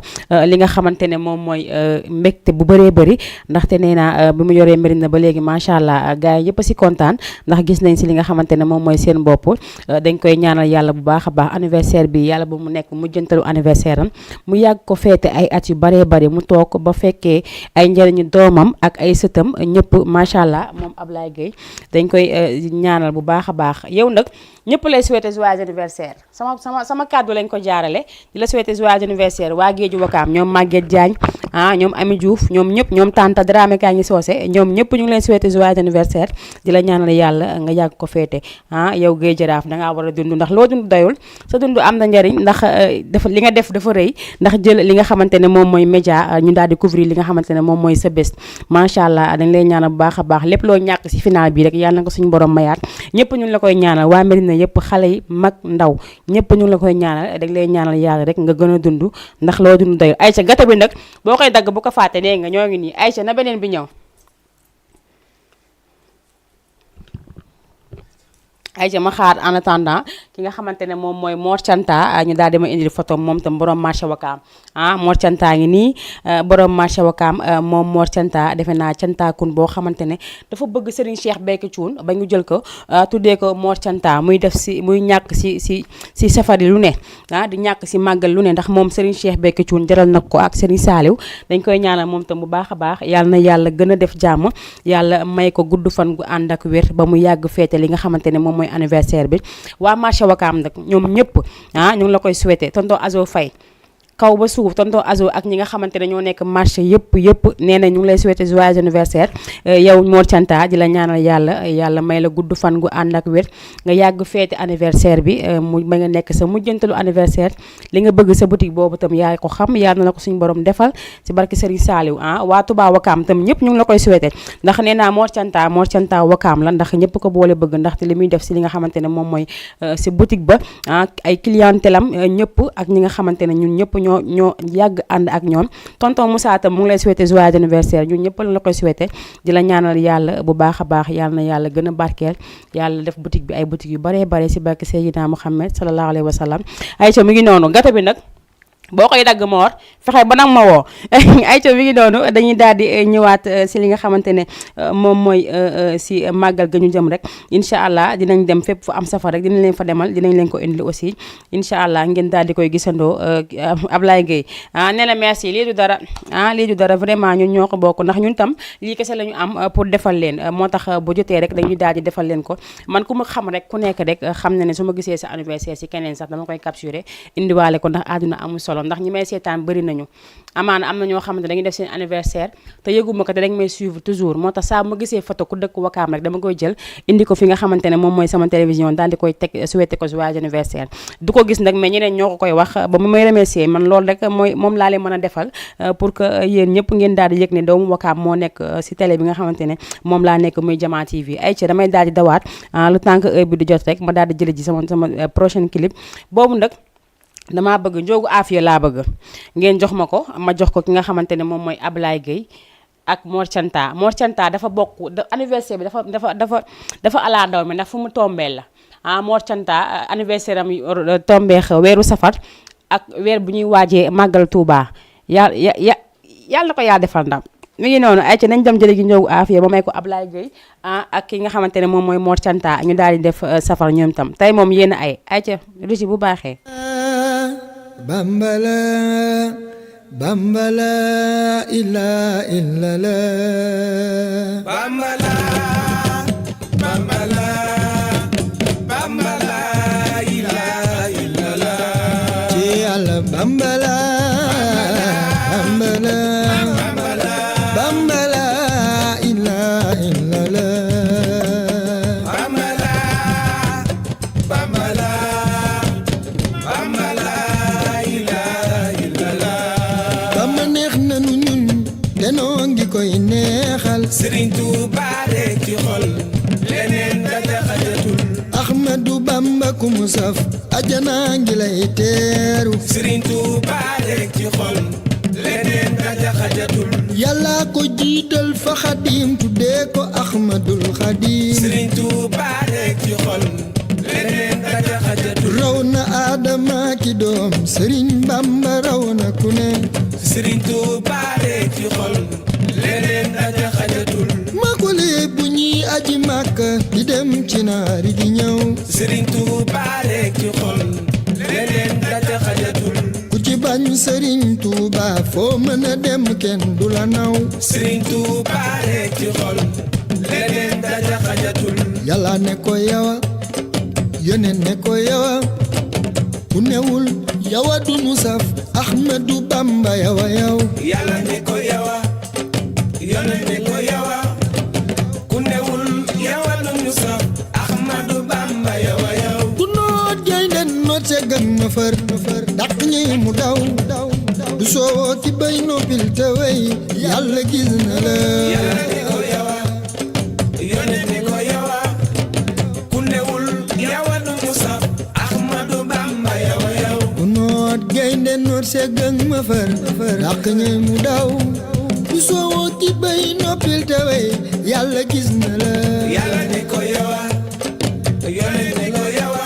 li nga xamante ne moom mooy mbégte bu bëree bëri ndaxte nee naa mu yoree Mérina ba léegi macha allah gars yi ñëpp a si kontaan ndax gis nañ si li nga xamante ne moom mooy seen bopp dañ koy ñaanal yàlla bu baax a baax anniversaire bi yàlla ba mu nekk mujjantalu anniversaire am mu yàgg ko feete ay at yu baree bari mu toog ba fekkee ay njëriñu doomam ak ay sëtam ñëpp macha allah moom Ablaye Gueye dañ koy ñaanal bu baax a baax yow nag ñëpp lay souhaiter joyeux anniversaire sama kàddu lañ ko jaarale di la souhaiter joyeux anniversaire waa Géeju Wakaam ñoom Maguette Diagne ñoom Ami Diouf ñoom ñëpp ñoom Tanta Dramé kaa ngi soose ñoom ñëpp ñu ngi leen souhaiter joyeux anniversaire di la ñaanal yàlla nga yàgg ko féete yow Gueye Jaraaf dangaa war a dund ndax loo dund doyul sa dund am na njariñ ndax dafa li nga def dafa rëy ndax jël li nga xamante ne moom mooy média ñu daal di couvrir li nga xamante ne moom mooy sa bés macha allah dañ lay ñaanal bu baax a baax lépp loo ñàkk si final bi rek yàlla na ko suñu borom mayaat ñëpp ñu ngi la koy ñaanal waa Mérina yëpp xale yi mag ndaw ñëpp ñu ngi la koy ñaanal dañ lay ñaanal yàlla rek nga gën a dund ndax loo dund doyul Aïcha gata bi nag boo koy dagg bu ko fàtte nee nga ñoo ngi nii Aïcha na beneen bi ñëw Aïcha ma xaar en attendant ki nga xamante ne moom mooy Mor Canta ñu daal di ma indil photo moom tam borom marché Wakaam Mor Canta ngi nii borom marché Wakaam moom Mor Canta defe naa Canta kun boo xamante ne dafa bëgg Serigne Cheikh Béthio Thioune ba ñu jël ko tuddee ko Mor Canta muy def si muy ñàkk si safari lu ne di ñàkk si màggal lu ne ndax moom Serigne Cheikh Béthio Thioune jaral nag ko ak Serigne Saliou dañ koy ñaanal moom tam bu baax a baax yàlla na yàlla gën a def jàmm yàlla may ko gudd fan gu ànd ak wér ba mu yàgg feete li nga xamante ne moom mooy anniversaire bi waa marché Wakaam nag ñoom ñëpp ñu ngi la koy souhaiter tonton Azo Faye kaw ba suuf tonton Azo ak ñi nga xamante ne ñoo nekk marché yëpp nee na ñu ngi lay souhaiter joyeux anniversaire yow Mor Canta di la ñaanal yàlla may la gudd fan gu ànd ak wér nga yàgg feete anniversaire bi mu ba nga nekk sa mujjantalu anniversaire li nga bëgg sa boutique boobu tam yaay ko xam yàlla na ko suñu borom defal si barki Serigne Saliou waa Touba Wakaam tam ñëpp ñu ngi la koy souhaiter ndax nee naa Mor Canta Wakaam la ndax ñëpp ko boole bëgg ndaxte li muy def si li nga xamante ne moom mooy si boutique ba ay clientèle am ñëpp ak ñi nga xamante ne ñun ñëpp ñoo yàgg ànd ak ñoom tonton Moussa tam mu ngi lay souhaiter joyeux anniversaire ñun ñëpp la koy souhaiter di la ñaanal yàlla bu baax a baax yàlla na yàlla gën a barkeel yàlla def boutique bi ay boutique yu baree bare si barke Seydina Mouhamed sallallahu alayhi wa sallam Aïcha mi ngi noonu gata bi nag boo koy dagg Mor fexe ba nag ma woo Aïcha mi ngi noonu dañuy daal di ñëwaat si li nga xamante ne moom mooy si màggal ga ñu jëm rek incha allah dinañ dem fépp fu am safar rek dinañ leen fa demal dinañ leen ko indil aussi incha allah ngeen daal di koy gisandoo Ablaye Gueye nee na merci lii du dara vraiment ñun ñoo ko bokk ndax ñun tam lii kese la ñu am pour defal leen moo tax bu jotee rek dañuy daal di defal leen ko man ku ma xam rek ku nekk rek xam na ne su ma gisee sa anniversaire si keneen sax dama koy capturer indiwaale ko ndax àdduna amul solo ndax ñi may seetaan bëri nañu amaana am na ñoo xamante dañuy def seen anniversaire te yëguma ko te dañ may suivre toujours moo tax saa ma gisee photo ku dëkk Wakaam rek dama koy jël indi ko fi nga xamante ne moom mooy sama télévision daal di koy teg souhaité ko joyeux anniversaire du ko gis nag mais ñeneen ñoo ko koy wax ba mu may remercier man loolu rek mooy moom laa leen mën a defal pour que yéen ñëpp ngeen daal di yëg ne doomu Wakaam moo nekk si télé bi nga xamante ne moom laa nekk muy Jama TV ay ci damay daal di dawaat le temps que heure bi di jot rek ma daal di jële ji sama prochaine clip boobu nag damaa bëgg njoogu Afia laa bëgg ngeen jox ma ko ma jox ko ki nga xamante ne moom mooy Ablaye Gueye ak Mor Canta dafa bokk anniversaire bi dafa alaa daw mi ndax fu mu tombeel la Mor Canta anniversaire am tombeex weeru safar ak weer bu ñuy waajee màggal Touba yàlla ko yaa defal ndam mi ngi noonu ay ci nañ dem jële gi njoogu Afia ba may ko Ablaye Gueye ak ki nga xamante ne moom mooy Mor Canta ñu daal di def safar ñoom tam tey moom yéen ay ca rusi bu baaxee Bambala illa la Bambala illa la ci Yàlla Bambala mu saf ajana ngi lay teeru Serigne Touba rek ci xol leneen daja xajatul yàlla ko jiital fa xadim tuddee ko Ahmadul Xadim Serigne Touba rek ci xol leneen daja xajatul raw na Adama ki doom Serigne Bamba raw na ku ne Serigne Touba rek ci xol leneen daja xajatul makule bu ñuy aji Makka di dem ci naari di ñëw Serigne Touba rek ci xol leneen daja xajatul ku ci bañ Serigne Touba foo mën a dem kenn du la naw Serigne Touba rek ci xol leneen daja xajatul yàlla ne ko yawa yoneen ne ko yawa ku newul yawa du nu saf Ahmadu Bamba yawa yaw Yàlla ne ko yawa yonent ne ko yawa ku newul yawa du ñu saf Ahmadu Bamba yawa yaw ku noot jay den noot se gën ma fër dàq ñi mu daw du soo ki bay noppil te wey yàlla gis na la Yàlla ne ko yawa yonent ne ko yawa ku newul yawa du ñu saf Ahmadu Bamba yawa yaw ku noot jay den noot se gën ma fër dàq ñi mu daw du soo ki bay noppil te wey yàlla gis na la Yàlla ne ko yawa yonent ne ko yawa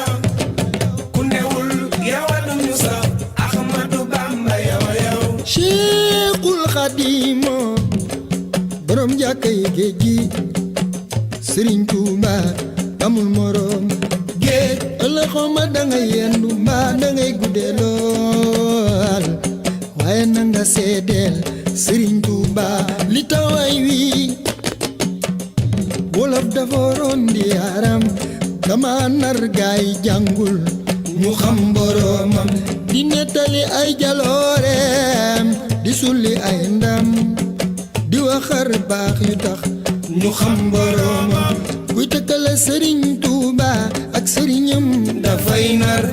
ku newul yawa du ñu saf Ahmadu Bamba yawa yaw Cheikhul Khadim borom jàkka yi géej gi Serigne Touba amul morom géej ëllëg xawma dangay yendu mbaa dangay guddee lool waaye na nga seedeel Serigne Touba li taway wi wolof dafa waroon di yaram dama nar gaay jàngul ñu xam boromam di nettali ay jalooreem di sulli ay ndam di waxar baax yu tax ñu xam boromam kuy tëkkale Serigne Touba ak sëriñam dafay nar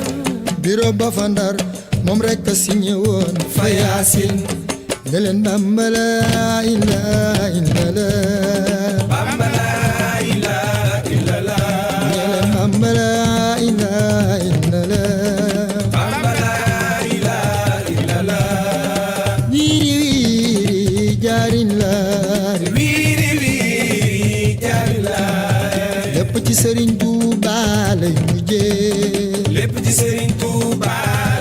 biro ba fa Ndar moom rekk a signé woon fa Yaasin ne leen Bamba la ilaha illallah Bamba la ilaha illallah ne leen Bamba la ilaha illallah Bamba la ilaha illallah wiiri wiiri jaarin laari wiiri wiiri jaari laay lépp ci Serigne Touba lay mujjee lépp ci Serigne Touba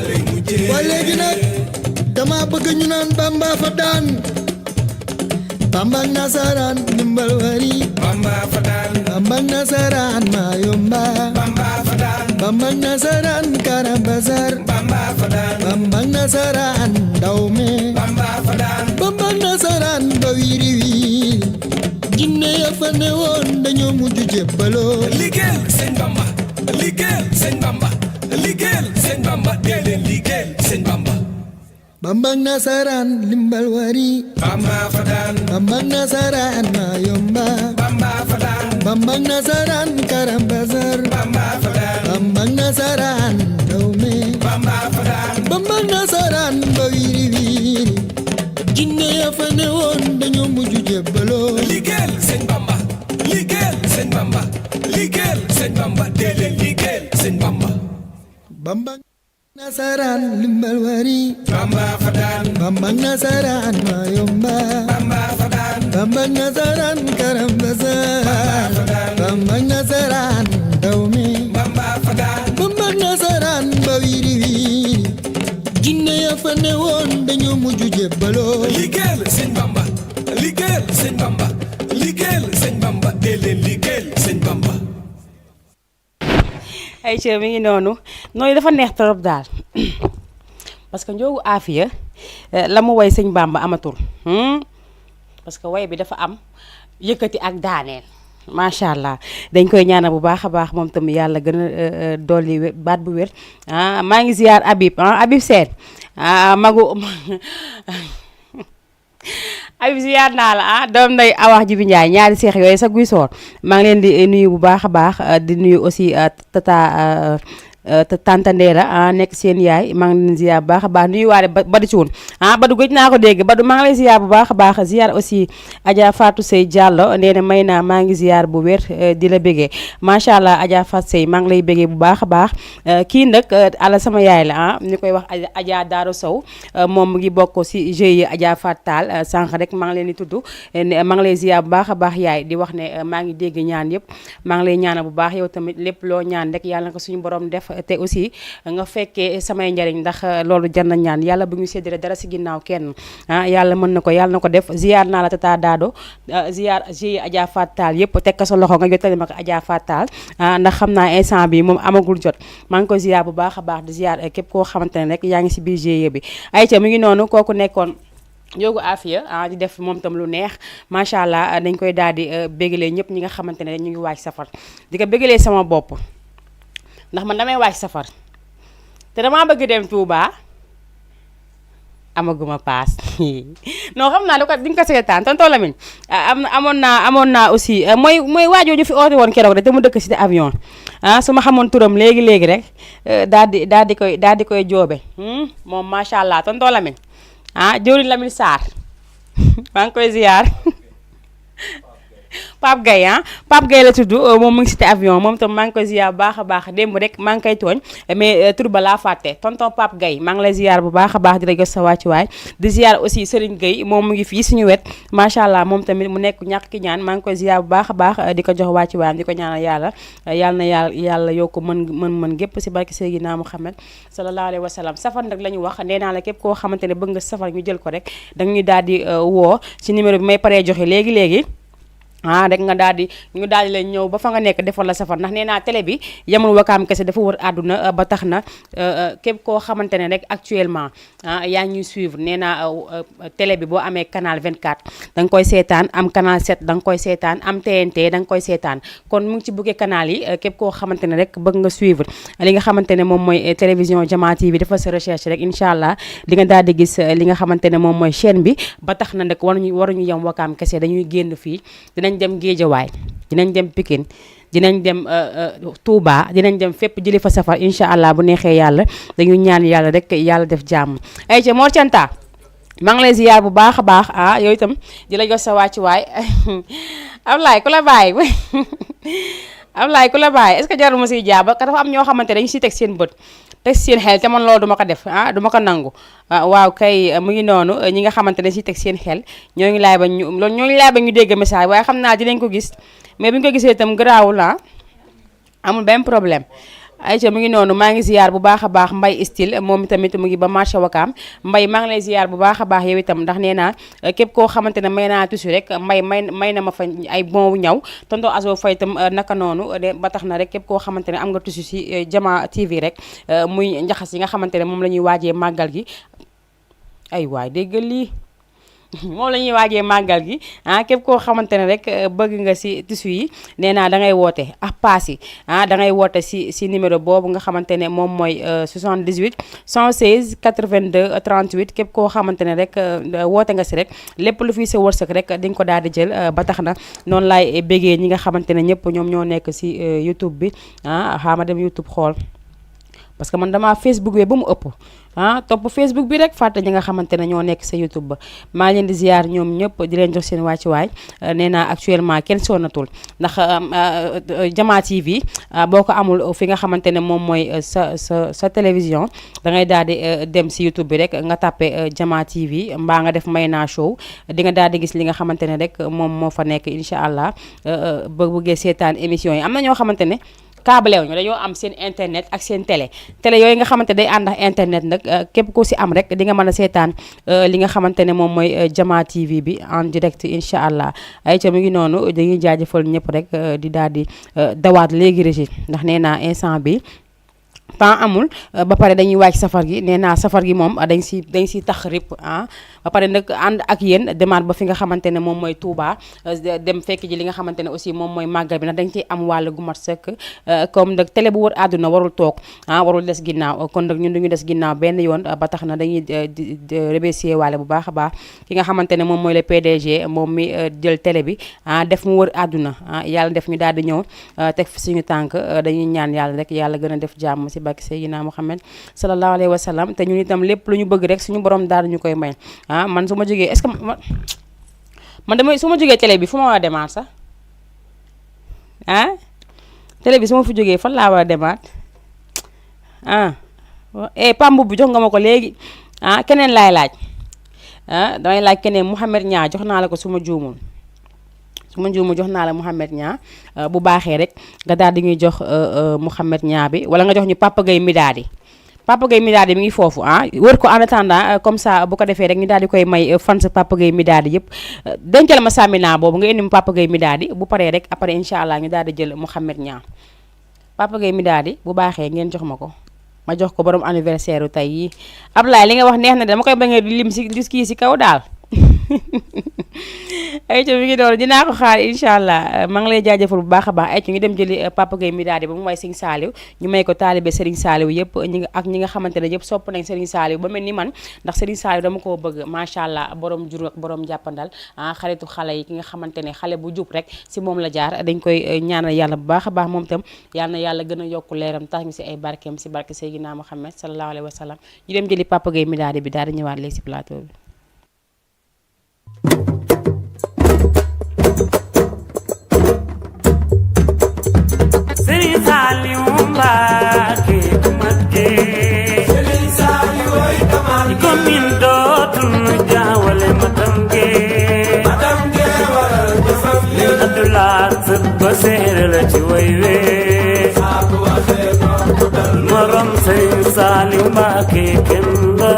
lay mujjee waa léegi nag dama bëgg ñu naan Bamba fa daan Bamba ak nasaraan ndimbal wari Bamba fa daan Bamba ak nasaraan maa yomba Bamba fa daan Bamba ak nasaraan karambasar Bamba fa daan Bamba ak nasaraan dawme Bamba fa daan Bamba ak nasaraan ba wiiri wiiri jinne ya fa ne woon dañoo mujj jébbaloo liggéeyal Sëñ Bamba liggéeyal Sëñ Bamba liggéeyal Sëñ Bamba dee leen liggéeyal Sëñ Bamba Bamba ak nasaraan limbal wari Bamba fa daan Bamba ak nasaraan maa yomba Bamba fa daan Bamba ak nasaraan karambasar Bamba fa daan Bamba ak nasaraan dawme Bamba fa daan Bamba ak nasaraan ba wiiri wiiri jinne ya fa ne woon dañoo mujj jébbaloo liggéeyal Sëñ Bamba liggéeyal Sëñ Bamba liggéeyal Sëñ Bamba dee leen liggéeyal Sëñ Bamba Bamba ak nasaraan limbal wari Bamba fa daan Bamba ak nasaraan maa yomba Bamba fa daan Bamba ak nasaraan karambasar Bamba ak nasaraan dawme Bamba fa daan Bamba ak nasaraan ba wiiri wiiri jinne ya fa ne woon dañoo mujj jébbaloo liggéeyal Sëñ Bamba liggéeyal Sëñ Bamba liggéeyal Sëñ Bamba dee leen liggéeyal Sëñ Bamba ay ci mi ngi noonu nooy dafa neex trop daal parce que njoogu Afia la mu way Sëñ Bamba amatul parce que way bi dafa am yëkkati ak daaneel macha allah dañ koy ñaanal bu baax a baax moom tamit yàlla gën a dolli baat bu wér maa ngi ziar Habib Sène magu Habib ziar naa la doom nday awax Jibi Njaay ñaari seex yooyu sa guy soor maa ngi leen di nuyu bu baax a baax di nuyu aussi tata te tante Ndeera nekk seen yaay maa ngi leen ziar bu baax a baax nuyuwaale Badu Cuun Badu gëj naa ko dégg Badu maa ngi lay ziar bu baax a baax ziar aussi Adja Fatou Sey Diallo nee na may naa maa ngi ziar bu wér di la bégee macha allah Adja Fatou Sey maa ngi lay bégee bu baax a baax kii nag ala sama yaay la ñu koy wax Adja Daaro Sow moom mu ngi bokk si GIE Adja Fatou Tall sànq rek maa ngi leen di tudd maa ngi lay ziar bu baax a baax yaay di wax ne maa ngi dégg ñaan yëpp maa ngi lay ñaanal bu baax yow tamit lépp loo ñaan rek yàlla na ko suñu borom def te aussi nga fekkee samay njariñ ndax loolu jar na ñaan yàlla bu ñu séddale dara si ginnaaw kenn yàlla mën na ko yàlla na ko def ziar naa la tata Dado ziar GIE Adja Fatou Tall yëpp teg ko sa loxo nga jottali ma ko Adja Fatou Tall ndax xam naa instant bi moom amagul jot maa ngi ko ziar bu baax a baax di ziar képp koo xamante ne rek yaa ngi si biir GIE bi ayca mu ngi noonu kooku nekkoon Yoogu Afia di def moom tam lu neex macha allah dañ koy daal di bégalee ñëpp ñi nga xamante ne ñu ngi waaj safar di ko bégalee sama bopp ndax man damay waaj safar te damaa bëgg dem Touba amaguma paas non xam naa lu ko di nga ko seetaan tonton Lamine amoon naa aussi mooy waajooju fi oote woon keroog rek te mu dëkk ci avion su ma xamoon turam léegi rek daal di koy joobe moom macha allah tonton Lamine jëwriñ Lamine Sarr maa ngi koy ziar Pape Gueye la tudd moom mu ngi cité avion moom tam maa ngi koy ziar bu baax a baax démb rek maa ngi koy tooñ mais tur ba laa fàtte tonton Pape Gueye maa ngi lay ziar bu baax a baax di la jox sa wàccuwaay di ziar aussi Serigne Gueye moom mu ngi fii suñu wet macha allah moom tamit mu nekk ñàkk ki ñaan maa ngi koy ziar bu baax a baax di ko jox wàccuwaayam di ko ñaanal yàlla na yàlla yow ko mën gépp si barke Seydina Muhammad sallallahu alayhi wa sallam safar nag la ñu wax nee naa la képp koo xamante ne bëgg nga safar ñu jël ko rek danga ñu daal di woo si numéro bi may paree joxe léegi rek nga ñu daal di leen ñëw ba fa nga nekk defal la safar ndax nee naa télé bi yamul wakaam kese dafa wër àdduna ba tax na képp koo xamante ne rek actuellement yaa ngi ñuy suivre nee naa télé bi boo amee canal 24 da nga koy seetaan am canal 7 da nga koy seetaan am TNT da nga koy seetaan kon mu ngi ci bouquet canal yi képp koo xamante ne rek bëgg nga suivre li nga xamante ne moom mooy télévision Jama TV dafa sa recherche rek incha allah di nga daal di gis li nga xamante ne moom mooy chaîne bi ba tax na nag waruñu yem wakaam kese dañuy génn fii dinañ dem Géejawaay dinañ dem Pikine dinañ dem Touba dinañ dem fépp jëli fa safar incha allah bu neexee yàlla dañuy ñaan yàlla rek yàlla def jàmm ay ca Mor Canta maa ngi lay ziar bu baax a baax yooyu itam di la jox sa wàccuwaay Ablaye ku la bàyyi Ablaye ku la bàyyi est-ce que jarul ma siy jaaba ka dafa am ñoo xamante dañu siy teg seen bët teg seen xel te man loolu duma ko def duma ko nangu waaw kay mu ngi noonu ñi nga xamante ne si teg seen xel ñoo ngi laay ba ñu dégg message waaye xam naa dinañ ko gis mais bu ñu ko gisee itam garaawul amul benn problème ayca mu ngi noonu maa ngi ziar bu baax a baax Mbay style moom tamit mu ngi ba marché Wakaam Mbay maa ngi lay ziar bu baax a baax yow itam ndax nee naa képp koo xamante ne may naa tusi rek Mbay may na ma fa ay bon ñaw tonton Azo Fay itam naka noonu ba tax na rek képp koo xamante ne am nga tusi si Jama TV rek muy njaxas yi nga xamante ne moom la ñuy waajee màggal gi ay waay déggal lii moom la ñuy waajee màggal gi képp koo xamante ne rek bëgg nga si tissu yi nee naa da ngay woote paas yi da ngay woote si numéro boobu nga xamante ne moom mooy 78 116 82 38 képp koo xamante ne rek woote nga si rek lépp lu fi sa wërsëg rek di nga ko daal di jël ba tax na noonu laay bégee ñi nga xamante ne ñëpp ñoom ñoo nekk si YouTube bi xaama dem YouTube xool parce que man damaa Facebook bi ba mu ëpp topp Facebook bi rek fàtte ñi nga xamante ne ñoo nekk sa YouTube ba maa leen di ziar ñoom ñëpp di leen jox seen wàccuwaay nee naa actuellement kenn sonatul ndax Jama TV boo ko amul fi nga xamante ne moom mooy sa télévision da ngay daal di dem si YouTube bi rek nga tàppe Jama TV mbaa nga def Mayna Show di nga daal di gis li nga xamante ne rek moom moo fa nekk incha allah ba bëggee seetaan émission yi am na ñoo xamante ne câble ñu dañoo am seen internet ak seen télé yooyu nga xamante day ànd ak internet nag képp ko si am rek di nga mën a seetaan li nga xamante ne moom mooy Jama TV bi en direct incha allah ay ca mu ngi noonu dañuy jaajëfal ñëpp rek di daal di dawaat léegi régie ndax nee naa instant bi temps amul ba pare dañuy wàcc safar gi nee naa safar gi moom dañ si tax rip ba pare nag ànd ak yéen demaat ba fi nga xamante ne moom mooy Touba dem fekk ji li nga xamante ne aussi moom mooy màggal bi nag dañ ciy am wàll gu mat sëkk comme nag télé bu wër àdduna warul toog warul des ginnaaw kon nag ñun duñu des ginnaaw benn yoon ba tax na dañuy remercier waale bu baax a baax ki nga xamante ne moom mooy le PDG moom mi jël télé bi def mu wër àdduna yàlla def ñu daal di ñëw teg fi suñu tànk dañuy ñaan yàlla rek yàlla gën a def jàmm si barke Seydina Muhammad sallallahu alayhi wa sallam te ñun itam lépp lu ñu bëgg rek suñu borom daal ñu koy may man su ma jógee est-ce que man damay su ma jógee télé bi fu ma war a demaat sax télé bi su ma fi jógee fan laa war a demaat pambu bu jox nga ma ko léegi keneen laay laaj damay laaj keneen Mouhamed Niang jox naa la ko su ma juumul jox naa la Mouhamed Niang bu baaxee rek nga daal di ñuy jox Mouhamed Niang bi wala nga jox ñu Papa Gueye Midadi Papa Gueye Midadi mi ngi foofu wër ko en attendant comme ça bu ko defee rek ñu daal di koy may fan sa Papa Gueye Midadi yëpp dencal ma Samina boobu nga indi mu Papa Gueye Midadi bu paree rek après incha allah ñu daal di jël Mouhamed Niang Papa Gueye Midadi bu baaxee ngeen jox ma ko ma jox ko borom anniversaire u tey yi Ablaye li nga wax neex na dama koy bañ a lim si kii si kaw daal ay ci mi ngi doon dinaa ko xaar incha allah maa ngi lay jaajëfal bu baax a baax ay ci ñu dem jëli Papa Gueye Midadi ba mu way Serigne Saliou ñu may ko taalibe Serigne Saliou yëpp ñi nga xamante ne yëpp sopp nañ Serigne Saliou ba mel ni man ndax Serigne Saliou dama koo bëgg macha allah borom jur ak borom jàppandal xaritu xale yi ki nga xamante ne xale bu jub rek si moom la jaar dañ koy ñaanal yàlla bu baax a baax moom itam yàlla na yàlla gën a yokku leeram tax mi si ay barkeem si barke Seydina Muhammad sallallahu alayhi wa sallam ñu dem jëli Papa Gueye Midadi bi daal di ñëwaat léegi si plateau bi. Serigne Saliou Mbacké Mbacké Serigne Saliou way kamal ko min dootul nu jaawale matam ge waral jëfam li Abdoulaye sët ba seere la ci way we saabu waxe ko dal morom Serigne Saliou Mbacké kenn la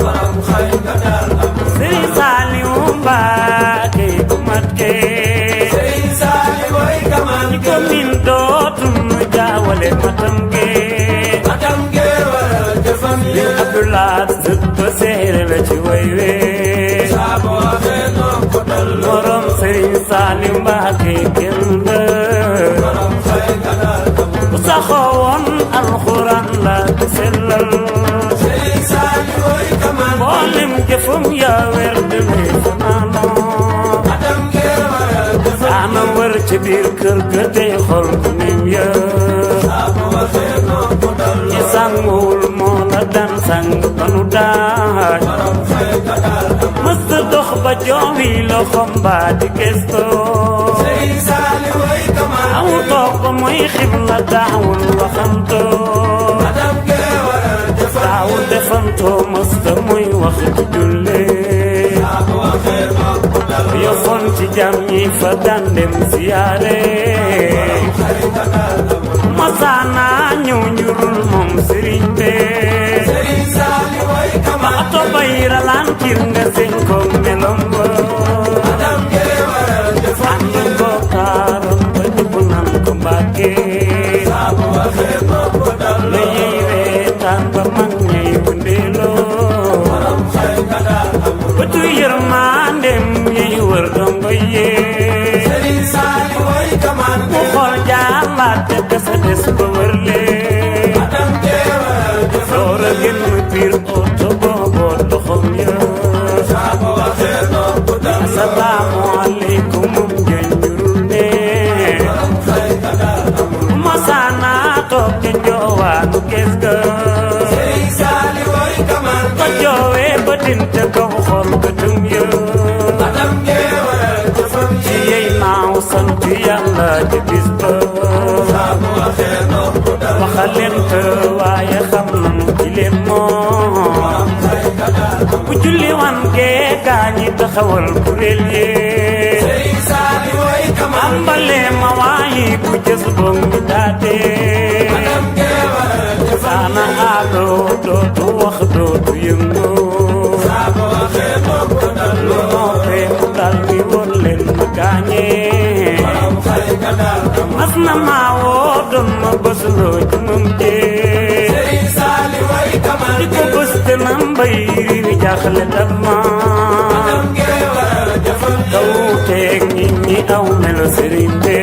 borom xay ka dal Serigne Saliou Mbacké Mbacké Serigne Saliou way kamal ko min dootul nu jaawale matam ge waral jëfam li Abdoulaye sët ba seere la ci way we saabu waxe ko dal morom Serigne Saliou Mbacké kenn la borom xay ka dal bu saxoon alxuraan la di sellal Serigne Saliou way kamal mboolem jëfam yaa weer demee fanaanoo matam ge waral jëfam ana wër ci biir kër ga tey xol ku nim ya saabu waxe ko dal ñi sànguwul moo la daan sàng banu daaj borom xay ka dal mësta dox ba joowi loxom baa di gëstoo Serigne Saliou way kamal amu toog ba mooy xibla daawul waxantoo matam ge waral jëfam daawul defantoo mësta muy wax ci jullee saabu waxe ko dal yofoon ci jam ñi fa daan dem siyaare masaana ñëw njurul moom Serigne bee Serigne Saliou way kamal ato bay ralantir nga seen ko melom ba matam ge waral jëfam ànd ko taaram ba ñëpp naan ko Mbacké saabu waxe ko dal la yey reetaan ba mag ñay wëndeeloo borom xay ka dal bëtu yërmandem yey wër dongo yee Serigne Saliou way kamal mu xool jaalaat te kasa des ba wër lee matam ge waral jëfam door a génn biir oto booboo doxam ya saabu waxe ko dal asalaamu aleykum moom njënjurul ne borom xay ka dal masaana toog ca njoowaanu kees ga Serigne Saliou way kamal ko joowee ba dinte kaw xol bëtum ya matam ge waral jëfam ci yey naaw sant yàlla ci bis ba saabu waxe ko dal waxaleen te waaye xam nanu ci leen moom bu julli wan gee gaañi taxawal kuréel yee Serigne Saliou way kamal ambale ma waayi bu jës bong mi daatee matam ge waral jëfam saana aaloo dootu wax dootu yëngu saabu waxe ko dal lu noppee mu dal di woon leen ma gaañee borom xay ka dal mas na maa woo doon ma bësloo ci moom jee Serigne Saliou way kamal di ko bës te nam mbay riwi jaaxle dab ma kaw teeg nit ñi aw melo sëriñ be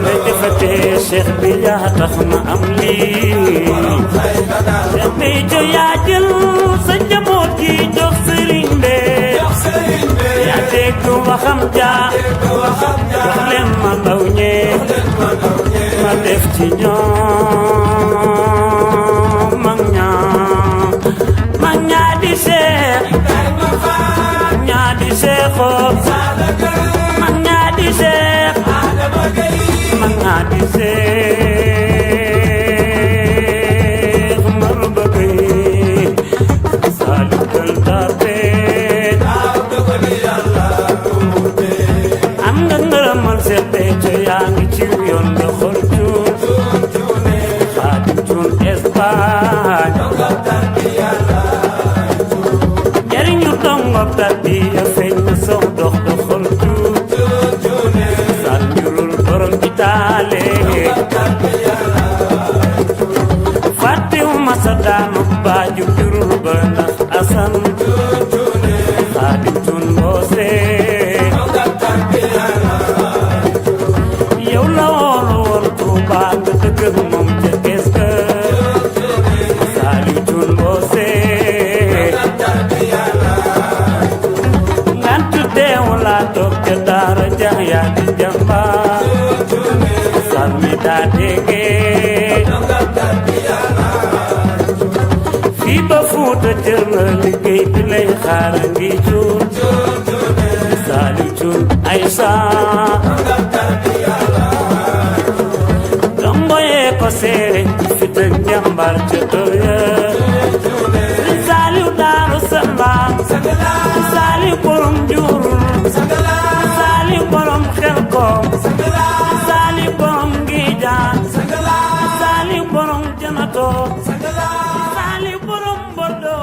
la jëfatee cheikh bi yaa tax ma am lii cheikh bi jo yaa jël sa njaboot gi jox sëriñ be yaa dégg waxam jaa jox leen ma ndaw ñee ma def ci ñoom mag ñaa di seex ñaa di seexoo mag ñaa di seex mag ñaa di seex maru bëggay Saliou Gueule Tapée am nga ngërëmal seet Béthio yaa ngi ci yoon nga xol cuun Xaadim Cuun Espagne jariñu dongob tarbiya feeñ na sox dox doxal cuun sal njurul borom Itaale fàttewu ma sa daanu baaju jurul ba ndax asan Xaadim Cuun mboose yow la woolu woon Tuuba nga dëkk moom ca kees ga Saliou Cuun mboose ngant deewu laa toog ca daara ja yaa di jàmbaar sal mi daa déggee fii ba Fuuta jër na liggéey bi lay xaar ngi cuun Saliou Cuun ay saa dongo yee ko seere fit ak njàmbaar ca tool ya Saliou Daaru Salaam Saliou borom Njurul Saliou borom Xelkom Saliou borom Ngijaan Saliou borom Janato Saliou borom Bodo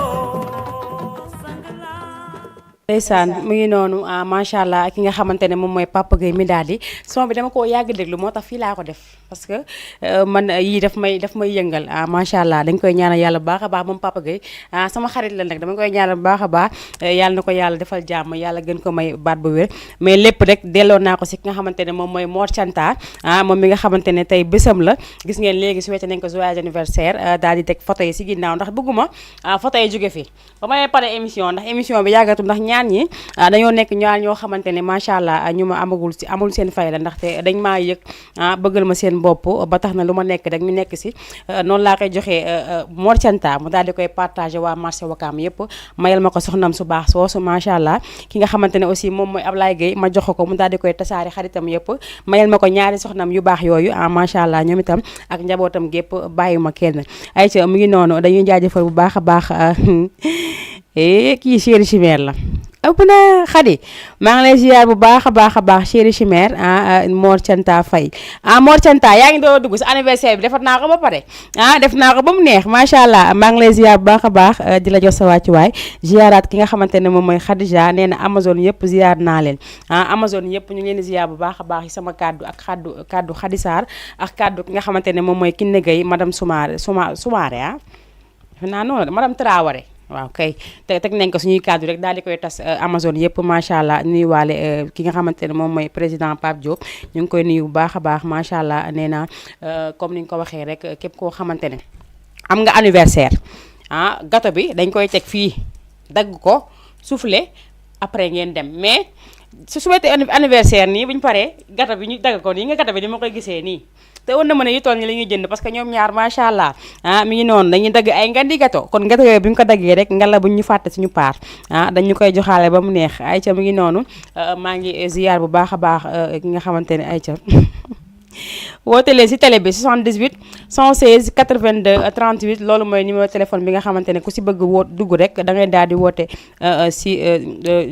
ndeysaan mu ngi noonu macha allah ki nga xamante ne moom mooy Papa Gueye Midadi son bi dama koo yàgg déglu moo tax fii laa ko def parce que man yii daf may yëngal macha allah dañ koy ñaanal yàlla bu baax a baax moom Papa Gueye sama xarit la nag dama koy ñaanal bu baax a baax yàlla na ko yàlla defal jàmm yàlla gën ko may baat bu wér mais lépp rek delloo naa ko si ki nga xamante ne moom mooy Mor Canta moom mi nga xamante ne tey bésam la gis ngeen léegi souhaité nañ ko joyeux anniversaire daal di teg photo yi si ginnaaw ndax bëgguma photo yi jóge fi ba may pare émission ndax émission bi yàggatul ndax ñaan ñi dañoo nekk ñaar ñoo xamante ne macha allah ñu ma amul seen fay la ndaxte dañ maa yëg bëggal ma seen bopp ba tax na lu ma nekk rek ñu nekk si noonu laa koy joxee Mor Canta mu daal di koy partagé waa marché Wakaam yëpp mayal ma ko soxnam su baax soosu macha allah ki nga xamante ne aussi moom mooy Ablaye Gueye ma jox ko mu daal di koy tasaari xaritam yëpp mayal ma ko ñaari soxnam yu baax yooyu macha allah ñoom itam ak njabootam gépp bàyyi ma kenn ay ca mu ngi noonu dañuy jaajëfal bu baax a baax kii chéri chimère la ëpp na Xadi maa ngi lay ziar bu baax a baax chéri chimère Mor Canta Faye Mor Canta yaa ngi doo dugg si anniversaire bi defat naa ko ba pare def naa ko ba mu neex macha allah maa ngi lay ziar bu baax a baax di la jox sa wàccuwaay ziaraat ki nga xamante ne moom mooy Khadija nee na Amazone yëpp ziar naa leen Amazone yëpp ñu ngi leen di ziar bu baax a baax yi sama kaddu ak kaddu Khady Sarr ak kaddu ki nga xamante ne moom mooy Kiné Gueye madame Soumaré defe naa noonu madame Traoré waaw kay te teg nañ ko suñuy kàddu rek daal di koy tas Amazone yëpp macha allah nuyuwaale ki nga xamante ne moom mooy président Pape Diop ñu ngi koy nuyu bu baax a baax macha allah nee na comme ni nga ko waxee rek képp koo xamante ne am nga anniversaire gâteau bi dañ koy teg fii dagg ko soufflé après ngeen dem mais su souhaité anniversaire nii bu ñu paree gâteau bi ñu dagg ko nii nga gâteau bi ni ma koy gisee nii. te woon na ma ne yu toll ni la ñuy jënd parce que ñoom ñaar macha allah mi ngi noonu dañuy dagg ay ngandi gato kon gato yooyu bu ñu ko daggee rek ngala bu ñu fàtte suñu paar dañu koy joxaale ba mu neex ayca mi ngi noonu maa ngi ziar bu baax a baax ki nga xamante ne ayca woote leen si télé bi 78 116 82 38 loolu mooy numéro téléphone bi nga xamante ne ku si bëgg dugg rek da ngay daal di woote si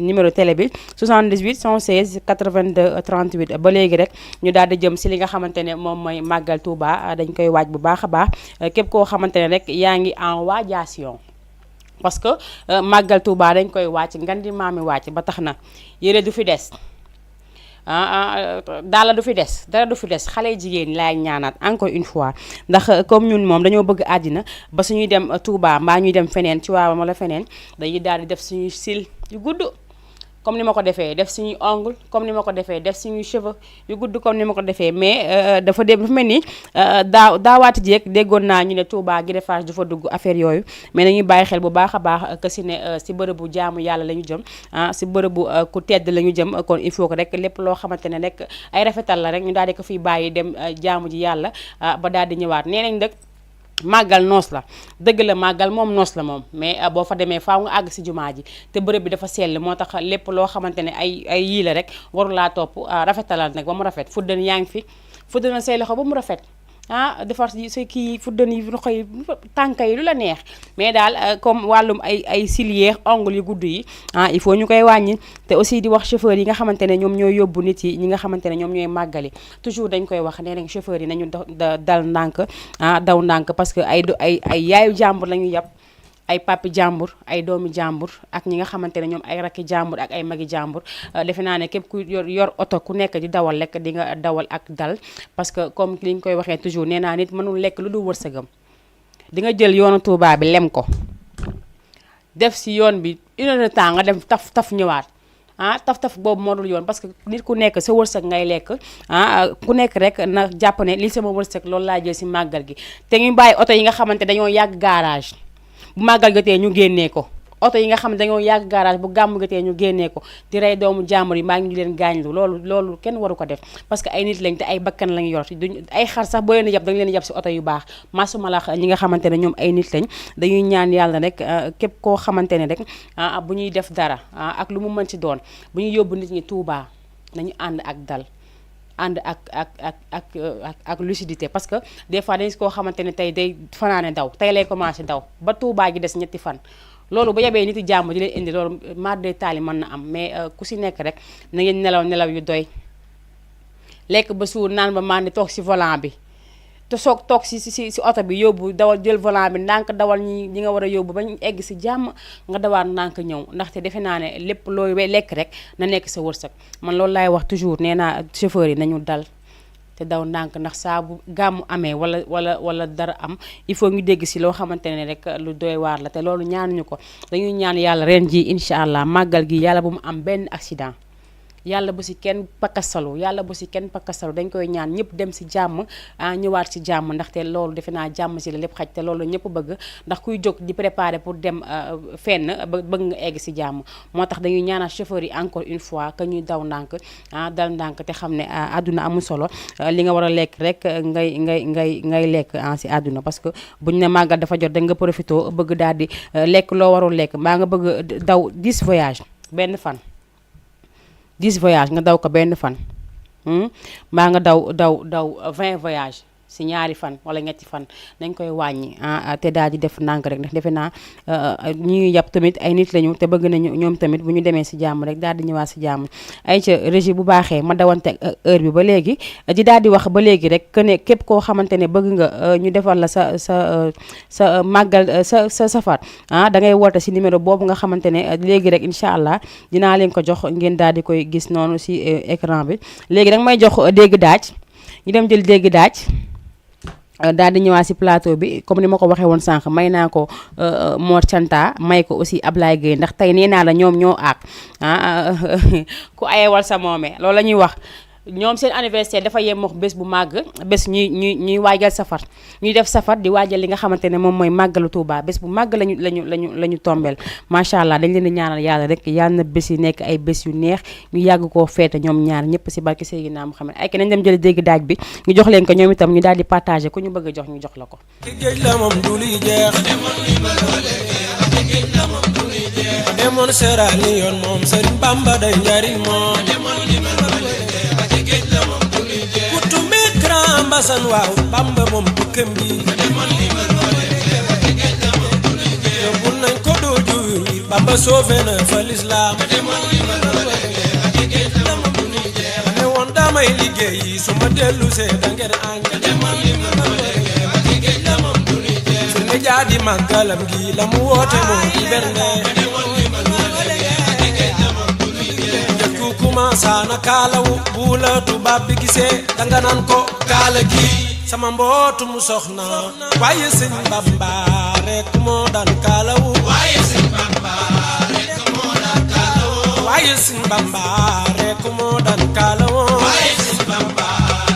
numéro télé bi 78 116 82 38 ba léegi rek ñu daal di jëm si li nga xamante ne moom mooy màggal Touba dañ koy waaj bu baax a baax képp koo xamante ne rek yaa ngi en waajation parce que màggal Touba dañ koy wàcc ngan di maami wàcc ba tax na yére du fi des daala du fi des dara du fi des xale jigéen ñi laay ñaanaat encore une fois ndax comme ñun moom dañoo bëgg àddina ba suñuy dem Touba mbaa ñuy dem feneen ci waaw wala feneen dañuy daal di def suñuy cils yu gudd comme ni ma ko defee def suñuy ongle comme ni ma ko defee def suñuy cheveux yu gudd comme ni ma ko defee mais dafa mel ni daawaati jéeg déggoon naa ñu ne Touba gi defaas du fa dugg affaire yooyu mais nañuy bàyyi xel bu baax a baax que si ne si bërëbu jaamu yàlla la ñu jëm si bërëbu ku tedd la ñu jëm kon il faut que rek lépp loo xamante ne rek ay rafetal la rek ñu daal di ko fiy bàyyi dem jaamu ji yàlla ba daal di ñëwaat nee nañ nag màggal noos la dëgg la màggal moom noos la moom mais boo fa demee faaw nga àgg si jumaa ji te bërëb bi dafa sell moo tax lépp loo xamante ne ay yii la rek warulaa topp rafetalal nag ba mu rafet fuddan yaa ngi fi fuddanal say loxo ba mu rafet defar sa kii fuddan yi loxo yi tànk yi lu la neex mais daal comme wàllum ay cilier ongle yu gudd yi il faut ñu koy wàññi te aussi di wax chauffeur yi nga xamante ne ñoom ñooy yóbbu nit yi ñi nga xamante ne ñoom ñooy màggali toujours dañ koy wax nee nañ chauffeur yi nañu dal ndànk daw ndànk parce que ay yaayu jàmbur la ñu yàpp ay papi jàmbur ay doomi jàmbur ak ñi nga xamante ne ñoom ay rakki jàmbur ak ay magi jàmbur defe naa ne képp ku yor oto ku nekk di dawal lekk di nga dawal ak dal parce que comme li ñu koy waxee toujours nee naa nit mënul lekk lu dul wërsëgam di nga jël yoonu Touba bi lem ko def si yoon bi 1 heure de temps nga dem taf ñëwaat taf boobu moo dul yoon parce que nit ku nekk sa wërsëg ngay lekk ku nekk rek na jàpp ne li sama wërsëg loolu laa jël si màggal gi te ñu bàyyi oto yi nga xamante dañoo yàgg garage bu màggal jotee ñu génnee ko oto yi nga xam ne dañoo yàgg garage bu gàmm jotee ñu génnee ko di rey doomu jàmbur yi maa ngi leen gaañlu loolu kenn waru ko def parce que ay nit lañ te ay bakkan lañ yor duñ ay xar sax boo leen yab da nga leen yab si oto yu baax masuma la ñi nga xamante ne ñoom ay nit lañ dañuy ñaan yàlla rek képp koo xamante ne rek bu ñuy def dara ak lu mu mën ci doon bu ñuy yóbbu nit ñi Touba nañu ànd ak dal ànd ak lucidité parce que des fois dañu koo xamante ne tey day fanaane daw tey lay commencé daw ba Touba gi des ñetti fan loolu bu yebee nit yi jàmm di leen indi loolu mar de taali mën na am mais ku si nekk rek na ngeen nelaw yu doy lekk ba suur naan ba màndi toog si volant bi te toog si oto bi yóbbu dawal jël volant bi ndànk dawal ñi nga war a yóbbu ba ñu egg si jàmm nga dawaat ndànk ñëw ndaxte defe naa ne lépp looy lekk rek na nekk sa wërsëg man loolu laay wax toujours nee naa chauffeur yi nañu dal te daw ndànk ndax saa bu gàmmu amee wala dara am il faut ñu dégg si loo xamante ne rek lu doy waar la te loolu ñaanuñu ko dañuy ñaan yàlla ren ji incha allah màggal gi yàlla bu mu am benn accident yàlla bu si kenn pakkasalu dañ koy ñaan ñëpp dem si jàmm ñëwaat si jàmm ndaxte loolu defe naa jàmm si la lépp xaj te loolu ñëpp bëgg ndax kuy jóg di préparer pour dem fenn bëgg nga egg si jàmm moo tax dañuy ñaanal chauffeur yi encore une fois que ñuy daw ndànk dal ndànk te xam ne àdduna amul solo li nga war a lekk rek ngay lekk si àdduna parce que buñ ne màggal dafa jot da nga profité bëgg daal di lekk loo warul lekk mbaa nga bëgg daw 10 voyage benn fan 10 voyage nga daw ko benn fan mbaa nga daw 20 voyage si ñaari fan wala ñetti fan dañ koy wàññi te daal di def ndànk rek ndax defe naa ñuy yàpp tamit ay nit lañu te bëgg nañu ñoom tamit bu ñu demee si jàmm rek daal di ñëwaat si jàmm ay ca régie bu baaxee ma dawante heure bi ba léegi di daal di wax ba léegi rek que ne képp koo xamante ne bëgg nga ñu defal la sa màggal sa safar da ngay woote si numéro boobu nga xamante ne léegi rek incha allah dinaa leen ko jox ngeen daal di koy gis noonu si écran bi léegi danga may jox dégg daaj ñu dem jël dégg daaj daal di ñëwaat si plateau bi comme ni ma ko waxee woon sànq may naa ko Mor Canta may ko aussi Ablaye Gueye ndax tey nee naa la ñoom ñoo aak ku ayewal sa moome loolu la ñuy wax ñoom seen anniversaire dafa yem wax bés bu màgg bés ñuy waajal safar ñuy def safar di waajal li nga xamante ne moom mooy màggalu Touba bés bu màgg lañu tombeel macha allah dañ leen di ñaanal yàlla rek yàlla na bés yi nekk ay bés yu neex ñu yàgg koo feete ñoom ñaar ñëpp si barke Seydina Muhammad ay ki nañ dem jëli dégg daaj bi ñu jox leen ko ñoom itam ñu daal di partagé ku ñu bëgg a jox ñu jox la ko géej la moom du liy jeex demoon Sierra Leone moom Serigne Bamba day njariñ moom kutumbe Grand Bassane waaw Bamba moom bukkam bi yóbbu nañ ko dooju wi Bamba sauvé na fa l'islam ne woon damay liggéey su ma dellu see da ngeen ànd su ne jaadi màggalam gi la mu woote moo di bernde masaana kaalawu bu la tubaab bi gisee danga naan ko kaala gi sama mbootum soxna waaye sëñ Bamba rek moo daan kaalawu waaye sëñ Bamba rek moo daan kaalawu waaye sëñ Bamba rek moo daan kaalawu waaye sëñ Bamba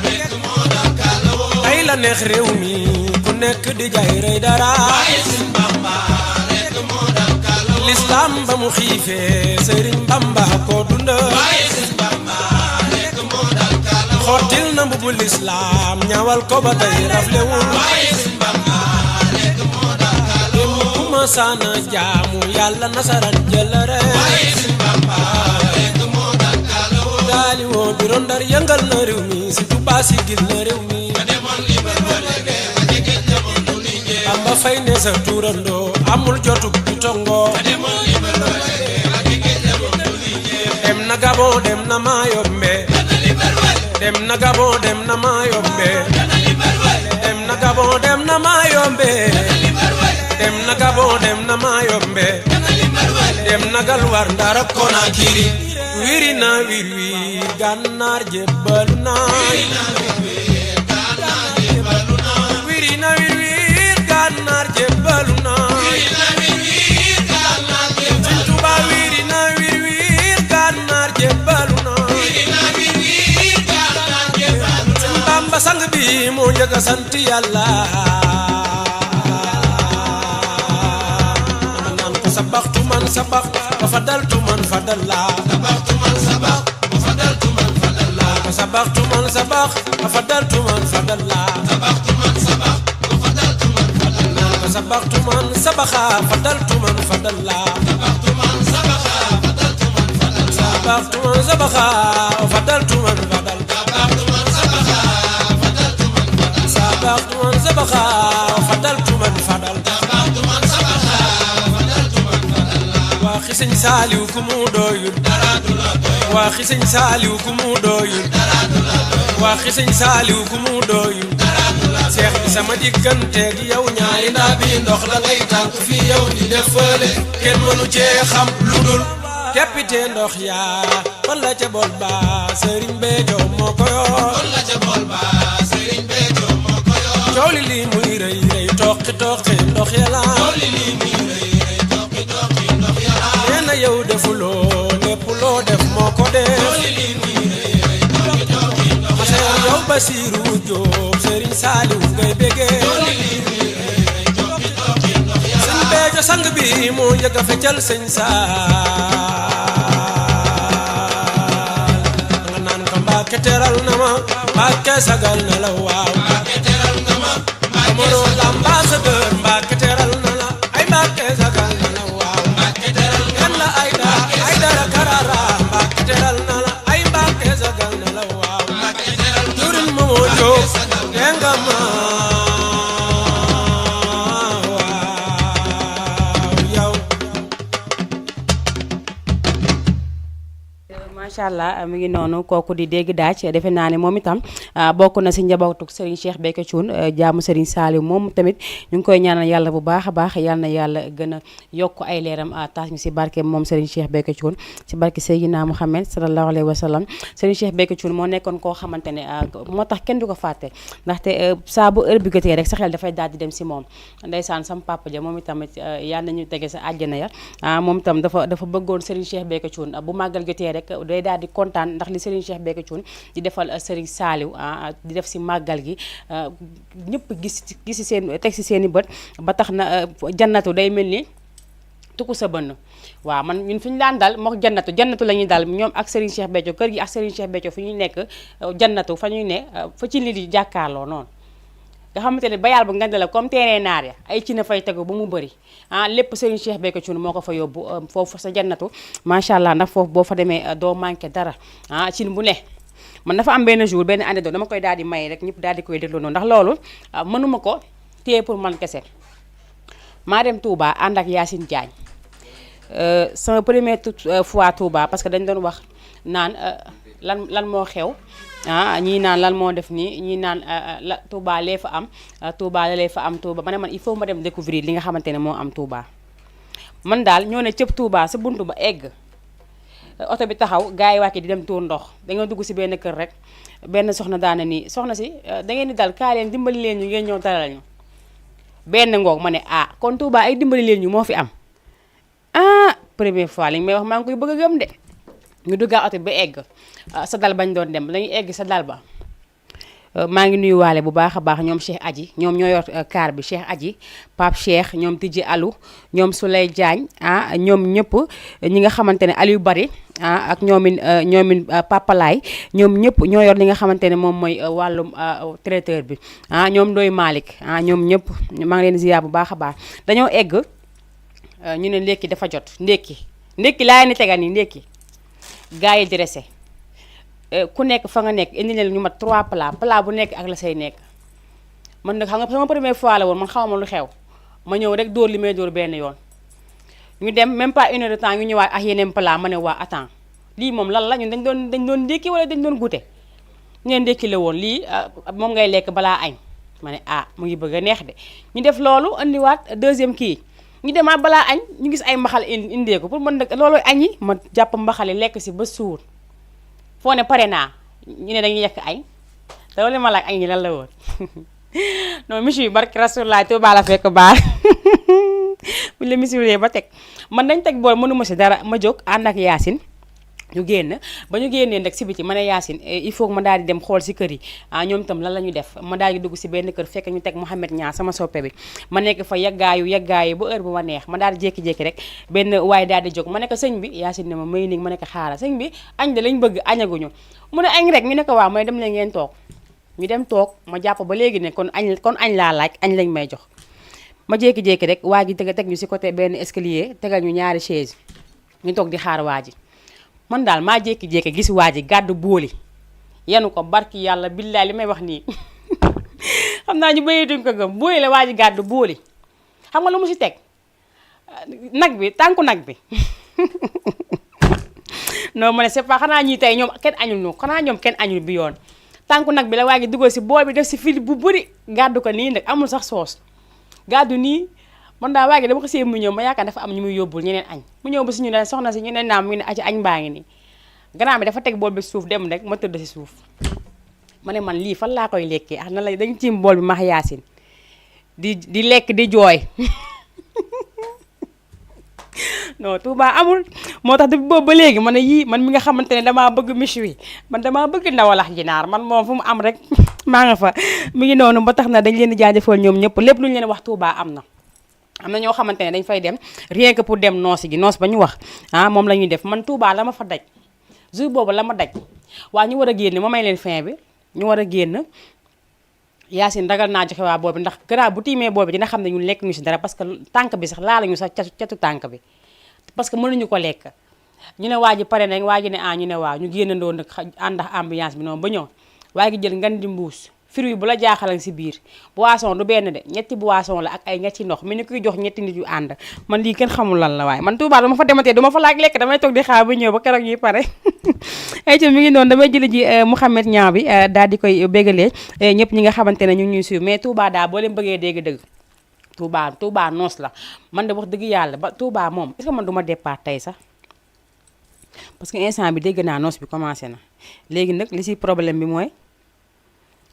rek moo daan kaalawu tey la neex réew mi ku nekk di jaay rey dara waaye sëñ Bamba rek moo daan kaalawu l'islam ba mu xiifee sëriñ Bamba ko dunda waaye sëñ Bamba rek moo daan kaalawu xottil na mbubu l'islam ñawal ko ba tey raflewul waaye sëñ Bamba rek moo daan kaalawu ku ma saana jaamu yàlla nasaran jëlare waaye sëñ Bamba rek moo daan kaalawu daali woo biro Ndar yëngal na réew mi si Tuubaa si gil na réew mi Bamba fay ne sa turandoo amul jotug di tongo dem na Gabon dem na Mayombe dem na Gabon dem na Mayombe dem na Gabon dem na Mayombe dem na Gabon dem na Mayombe dem na Galwar Ndar ak Konakiri wiri na wir wir Gànnaar jébbalu na wiri na wir wir Gànnaar jébbalu na Sëñ Tuubaa wiri na wir wir Gànnaar jébbalu na Sëñ Bamba sang bi moo njëkk a sant Yàlla naan ko sabaxtu man sabax wa fadaltu man fadalla sabaxtu man sabax wa fadaltu man fadalla sabaxtu man sabax wa fadaltu man fadalla sabaxtu man sabax wa fadaltu man fadalla sabaxtu man sabaxa fadaltu man fadalla sabaxtu man sabaxa fadaltu man fadalla sabaxtu man sabaxa wa fadaltu man fadalla sabaxtu man sabaxa fadaltu man fadalla sabaxtu man sabaxa wa fadaltu man fadalla sabaxtu man sabaxa fadaltu man fadalla waxi Sëñ Saaliw ku mu doyul dara du la doy waxi Sëñ Saaliw ku mu doyul dara du la doy waxi Sëñ Saaliw ku mu doyul dara du la doy seex bi sama digganteeg yow ñaari ndaa bi ndox la ngay tànk fii yow di def fële kenn mënu cee xam lu dul keppite ndox yaa fan la ca bool ba Sëriñ Béthio moo ko yor fan la ca bool ba Sëriñ Béthio moo ko yor coow li lii muy rëy rëy toqi toqi ndox yàlla coow li lii muy rëy rëy toqi toqi ndox yàlla nee na yow defuloo lépp loo def moo ko def coow li lii muy rëy rëy toqi toqi ndox yàlla yow Basiru Jóob Sëriñ Saaliw ngay bégee coow li lii muy rëy rëy toqi toqi ndox yàlla Sëñ Béthio sang bi moo njëkk a feccal Sëñ Saal nga naan ko Mbàkke teral na ma Mbàkke sagal na la waaw Mbàkke teral na ma Amaro l'ambassadeur Mbàkke teral na la ay Mbàkke sagal na la waaw Mbàkke teral na la ay dara karara Mbàkke teral na la ay Mbàkke sagal na la waaw Mbàkke teral jurin moo jóg denga ma macha allah mi ngi noonu kooku di dégg daaj defe naa ne moom itam bokk na si njabootu Serigne Cheikh Béthio Thioune jaamu Serigne Saliou moom tamit ñu ngi koy ñaanal yàlla bu baax a baax yal na yàlla gën a yokk ay leeram taas ñu si barke moom Serigne Cheikh Béthio Thioune si barke Seydina Mouhamed sallallahu alayhi wa sallam Serigne Cheikh Béthio Thioune moo nekkoon koo xamante ne moo tax kenn du ko fàtte ndaxte saa bu heure bi jotee rek sa xel dafay daal di dem si moom ndeysaan sam papa ja moom itamit yal nañu tege sa àjjana ya moom itam dafa bëggoon Serigne Cheikh Béthio Thioune bu màggal jotee rek day daal di kontaan ndax li Serigne Cheikh Béthio Thioune di defal Serigne Saliou di def si màggal gi ñëpp gis si seen teg si seen i bët ba tax na jannatu day mel ni tukku sa bënn waaw man ñun fi ñu daan dal mook jannatu la ñuy dal ñoom ak Serigne Cheikh Béthio kër gi ak Serigne Cheikh Béthio fi ñuy nekk jannatu fa ñuy ne fa ci nit yi jàkkaarloo noonu nga xamante ne bayal bu ngand la comme terrain naar ya ay ci na fay tegu ba mu bëri lépp Serigne Cheikh Béthio Thioune moo ko fa yóbbu foofu sa jannatu macha allah ndax foofu boo fa demee doo manqué dara ci bu ne man dafa am benn jour benn année dama koy daal di may rek ñëpp daal di koy déglu noonu ndax loolu mënuma ko téye pour man kese maa dem Touba ànd ak Yacine Diagne sama première fois Touba parce que dañ doon wax naan lan moo xew ñii naan lan moo def nii ñii naan la Touba lee fa am Touba la lee fa am Touba ma ne man il faut ma dem découvrir li nga xamante ne moo am Touba man daal ñoo ne cëpp Touba sa buntu ba egg oto bi taxaw gars yi wàcce di dem tuur ndox dañoo dugg si benn kër rek benn soxna daana nii soxna si da ngeen di dal kaa leen dimbali leen ñu ngeen ñëw dalal ñu benn ngoog ma ne kon Touba ay dimbali leen ñu moo fi am première fois li may wax maa ngi koy bëgg a gëm de ñu duggaa oto bi ba egg sa dal bañ doon dem dañuy egg sa dal ba maa ngi nuyuwaale bu baax a baax ñoom Cheikh Aji ñoom ñoo yor car bi Cheikh Aji Pape Cheikh ñoom Tidji Alou ñoom Souley Diagne ñoom ñëpp ñi nga xamante ne Aliou Bari ak ñoomin Papalaay ñoom ñëpp ñoo yor li nga xamante ne moom mooy wàllum traiteur bi ñoom Ndoy Malick ñoom ñëpp maa ngi leen ziar bu baax a baax dañoo egg ñu ne ndékki dafa jot ndékki laa ni tegal nii ndékki gars yi dressé ku nekk fa nga nekk indi leen ñu mat 3 plat bu nekk ak la say nekk man nag xam nga sama première fois la woon man xawma lu xew ma ñëw rek dóor li may dóor benn yoon ñu dem même pas 1 heure de temps ñu ñëwaat ak yeneen plat ma ne waa attends lii moom lan la ñun dañ doon ndékki wala dañ doon goûter ñeen ndékki la woon lii moom ngay lekk balaa añ ma ne mu ngi bëgg a neex de ñu def loolu indiwaat deuxième kii ñu demaat balaa añ ñu gis ay mbaxal indee ko pour man nag loolu añ yi ma jàpp mbaxal yi lekk si ba suur foo ne pare naa ñu ne dañuy yekk añ te loolu ma laaj añ yi lan la woon non monsieur yi barki Rasulullah Tuuba la fekk baax bu la misiwlee ba teg man dañ teg bool mënuma si dara ma jóg ànd ak Yacine ñu génn ba ñu génnee nag si biti ma ne Yacine il faut que ma daal di dem xool si kër yi ñoom itam lan la ñu def ma daal di dugg si benn kër fekk ñu teg Mouhamed Niang sama soppe bi ma nekk fa yaggaayu ba heure bu ma neex ma daal di jékki-jékki rek benn waaye daal di jóg ma ne ko sëñ bi Yacine ne ma may néeg ma ne ko xaaral sëñ bi añ de lañ bëgg añaguñu mu ne añ rek ñu ne ko waaw may dem leen ngeen toog ñu dem toog ma jàpp ba léegi ne kon añ laa laaj añ lañ may jox ma jékki-jékki rek waa ji teg ñu si côté benn escalier tegal ñu ñaari chaise ñu toog di xaar waa ji man daal maa jékki-jékki gis waa ji gàddu booli yenu ko barki yàlla billaay li may wax nii xam naa ñu bëyee duñ ko gëm booli la waa ji gàddu booli xam nga lu mu si teg nag bi tànku nag bi non ma ne c'est pas xanaa ñii tey ñoom kenn añul ñu xanaa ñoom kenn añul bi yoon tànku nag bi la waa ji dugal si bool bi def si fil bu bëri gàddu ko nii nag amul sax soos gàddu nii man daa waagi dama ko see mu ñëw ma yaakaar dafa am ñu muy yóbbul ñeneen añ mu ñëw ba si ñu ne soxna si ñu ne naam mu ne aci añ baa ngi nii grand bi dafa teg bool bi suuf dem rek ma tëdd si suuf ma ne man lii fan laa koy lekkee na la dañ tiim bool bi max Yacine di lekk di jooy non Touba amul moo tax depuis boobu ba léegi man ne yii man mi nga xamante ne damaa bëgg michu yi man damaa bëgg ndawalax ginaar man moom fu mu am rek maa nga fa mi ngi noonu ba tax na dañ leen di jaajëfal ñoom ñëpp lépp lu ñu leen wax Touba am na ñoo xamante ne dañ fay dem rien que pour dem noos gi noos ba ñu wax moom la ñuy def man Touba la ma fa daj jour boobu la ma daj waa ñu war a génn ma may leen fin bi ñu war a génn Yacine ragal naa joxe waa boobu ndax gannaaw bu tiimee boobu dina xam ne ñun lekk ñu si dara parce que tànk bi sax laa la ñu sax catu tànk bi parce que mënuñu ko lekk ñu ne waa ji pare nañ waa ji ne ñu ne waaw ñu génnandoo nag ànd ak ambiance bi noonu ba ñëw waa ji jël ngan di mbuus fruit bu la jaaxalan si biir boisson du benn de ñetti boisson la ak ay ñetti ndox mi ni koy jox ñetti nit yu ànd man lii kenn xamul lan la waaye man Touba dama fa dematee duma fa laaj lekk damay toog di xaar ba ñëw ba keroog ñuy pare ay ci mi ngi noonu damay jëli ji Mouhamed Niang bi daal di koy bégalee ñëpp ñi nga xamante ne ñu ngi ñuy suivre mais Touba daal boo leen bëggee dégg-dëgg Touba noos la man de wax dëgg yàlla ba Touba moom est-ce que man du ma départ tey sax parce que instant bi dégg naa noos bi commencé na léegi nag li si problème bi mooy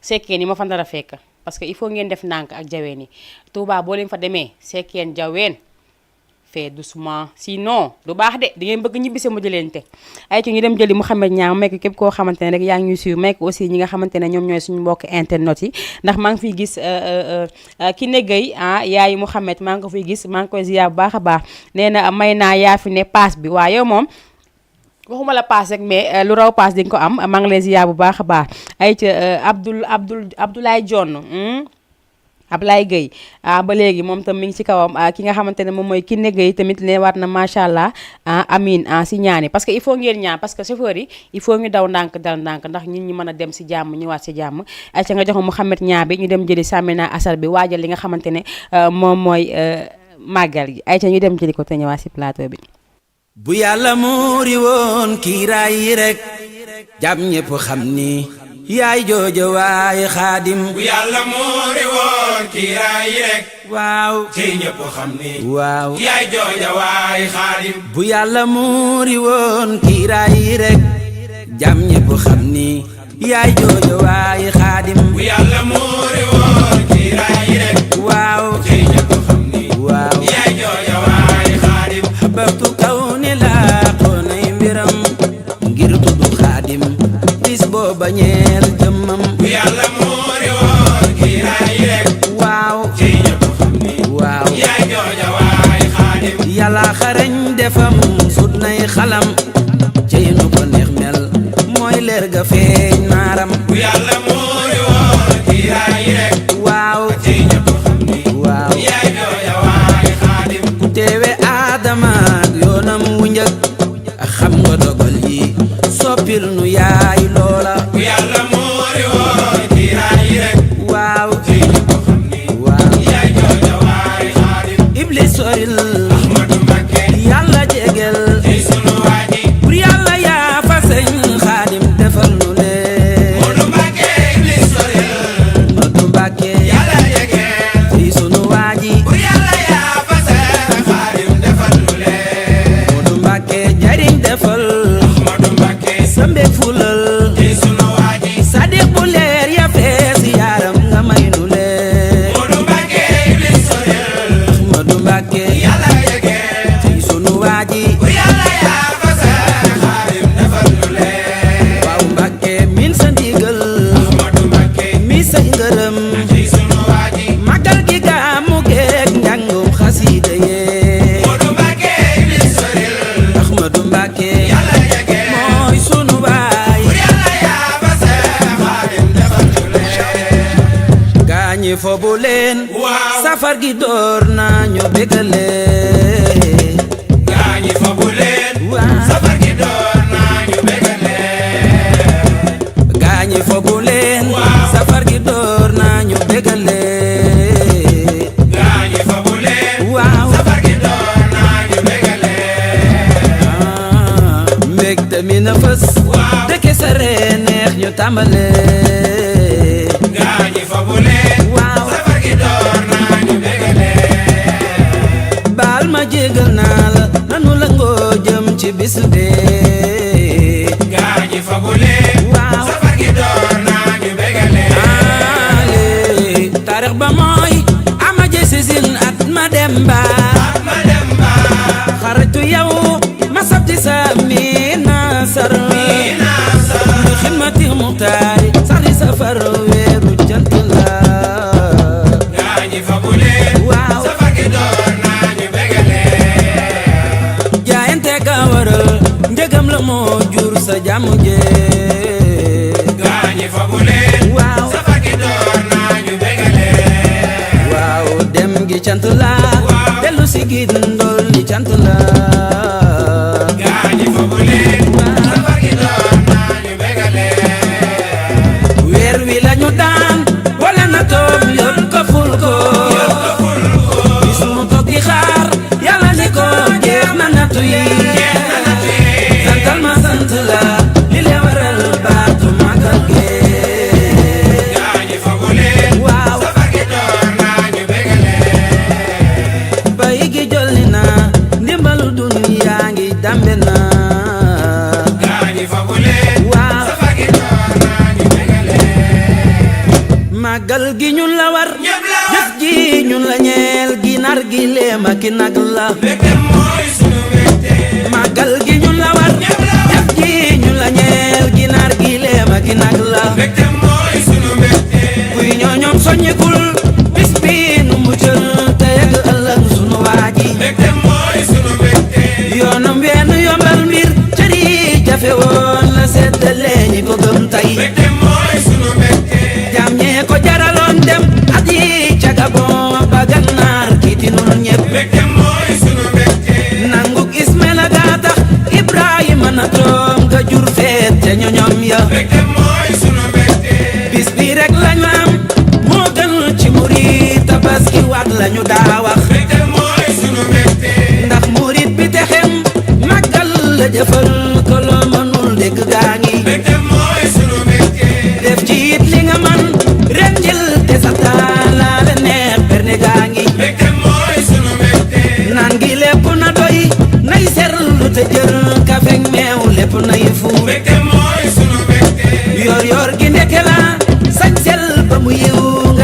sekkeen yi ma fa nar a fekk parce que il faut ngeen def ndànk ak jaween yi Touba boo leen fa demee sekkeen jaween fait doucement sinon du baax de di ngeen bëgg ñibbise mu jëleente ay ci ñu dem jëli Mouhamed Niang mekk képp koo xamante ne rek yaa ngi ñuy suivre mekk aussi ñi nga xamante ne ñoom ñooy suñu mbokk internet yi ndax maa ngi fiy gis ki ne Guèye yaayu Mouhamed maa ngi ko fiy gis maa ngi koy ziar bu baax a baax nee na may naa yaa fi ne paas bi waaw yow moom waxuma la paas rek mais lu raw paas di nga ko am maa ngi leen ziar bu baax a baax ay ca Abdoulaye John Ablaye Gueye ba léegi moom tam mi ngi ci kawam ki nga xamante ne moom mooy Kiné Gueye tamit ne waat na macha allah amin si ñaani parce que il faut ngeen ñaan parce que chauffeur yi il faut ñu daw ndànk dal ndànk ndax nit ñi mën a dem si jàmm ñëwaat si jàmm ay ca nga jox Mouhamed Niang bi ñu dem jëli Samina Asar bi waajal li nga xamante ne moom mooy màggal gi ay ca ñu dem jëli ko te ñëwaat si plateau bi. bu yàlla muuri woon kiiraay yi rek jàmm ñëpp xam ni yaay jooja waay xaadim bu yàlla moori woon kiiraay yi rek waaw tey ñëpp xam ni waaw yaay jooja waay xaadim bu yàlla muuri woon kiiraay yi rek jam ñépp xam ni yaay jooja waay xaadim bu yàlla moori woon kiiraay yi rek waaw tey ñëpp xam ni waaw yaay jooja waay xaadim xababtu kaw ni laa xoonay mbiram ngir tudd xaadim bis booba ñeel jëmmam bu yàlla moori woon kiiraay yi rek waaw tey ñëpp xam ni waaw yaay jooja waay xaadim yàlla xarañ defam sut nay xalam cey nu ko neex mel mooy leer ga feeñ naaram bu yàlla moori woon kiiraay yi rek waaw tey ñëpp xam ni waaw yaay jooja waay xaadim ku teewe aadama ak yoonam wu njëkk xam nga dogal yi soppil nu yaay loola bu yàlla moori woon kiiraay yi rek waaw tey ñëpp xam ni waaw yaay jooja waay xaadim iblis soril Ahmadu Mbakke yàlla jegel tey sunu waaji pour yàlla yaa fa sëñ xaadim defal nu leen Moodu Mbakke iblis soril Moodu Mbàkke yàlla jege fii sunu waaji bur yàlla yaa fa seen xaadim defal lu leen Moodu Mbàkke jariñ defal Ahmadu Mbakke sa mbég fulal tey sunu waaji sadiq bu leer ya fees yaaram nga may nu leen Moodu Mbakke iblis soril Moodu Mbàkke yàlla jege fii sunu waaji bur yàlla yaa fa seen xaadim defal lu leen waaw Mbàkke min sa ndigal Ahmadu Mbakke mi sa ngërëm tey sunu waaji magal gi gàmmu geeg njàngum xasiida yee Moodu Mbakke iblis soril Ahmadu Mbàkke yàlla jege mooy sunu baay bur yàlla yaa fa seen xaadim defal lu leen gaañi fobu leen waaw safar gi door nañu bégale gaañi fa bu leen waaw safar gi door nañu begale gaañi fobu leen Waaw. safar gi door nañu bégale gaañi fa bu leen waaw safar gi door nañu begale mbégte mi na fës Waaw. dëkke sa ree neex ñu tàmbale gaañi fa bu leen waaw safar gi door nañu begale baal ma jégal naa la nanu la ngoo jëm ci bis bee gaañi fa bu leen Waaw. safar gi door nañu begale ale taarix ba mooy ama jësisin at ma dem ba ma dem ba xaritu yow ma sabti sa miina sar ina sa li xidmati muxtaari saxi safar weeru jant la gaañi fa bu leen waaw safar gi door nañu begale jaayante ka waral njëgam la moo jur sa jàmm jee gaañi fa bu leen waaw safar gi door nañu begale waaw dem gi cant la Waaw. dellu si gi ndol li cant la gaañi fa bu leen safar gi door nañu begale weer wi lañu daan wala na toom yoon ko ful ko bis mu toog di xaar yàlla ni ko jeex na nattu yi santal ma sant la li le waral baatu magal gee gaañi fa bu leen waaw safar gi door nañu begale bay gi jolli na ndimbalu duniyaa ngi dambe na gaañi fa bu leen waaw safar gi door nañu begale magal gi ñun la war ñëpp la war. jëf ji ñun la ñeel ginaar gi leema ki nag la mbégte mooy sunu mbégte magal gi ñun la war ñëpp la war. jëf ji ñun la ñeel ginaar gi leema ki nag la mbégte mooy sunu mbégte kuy ñooñoom soññikul bis bi nu muccal te yegg ëllëg sunu waaji mbégte mooy sunu mbégte yoonam wenn yombal mbir cër yi jafe woon la seddale ñi ko gëm tey mbégte mooy sunu mbégte jaam ñee ko jaraloon dem at yi ca Gabon ba Gànnaar kiitinul ñépp mbégte mooy sunu mbégte nanguk Ismaila gaa tax Ibrahima na toom nga jur feet te ñoñom ya mbégte mooy sunu mbégte bis bi rek lañu am moo gën ci murit tabaski waat lañu daa wax mbégte mooy sunu mbégte ndax murit bi texem màggal la jëfal ko loo mënul dégg gaa ngi mbégte mooy sunu mbégte def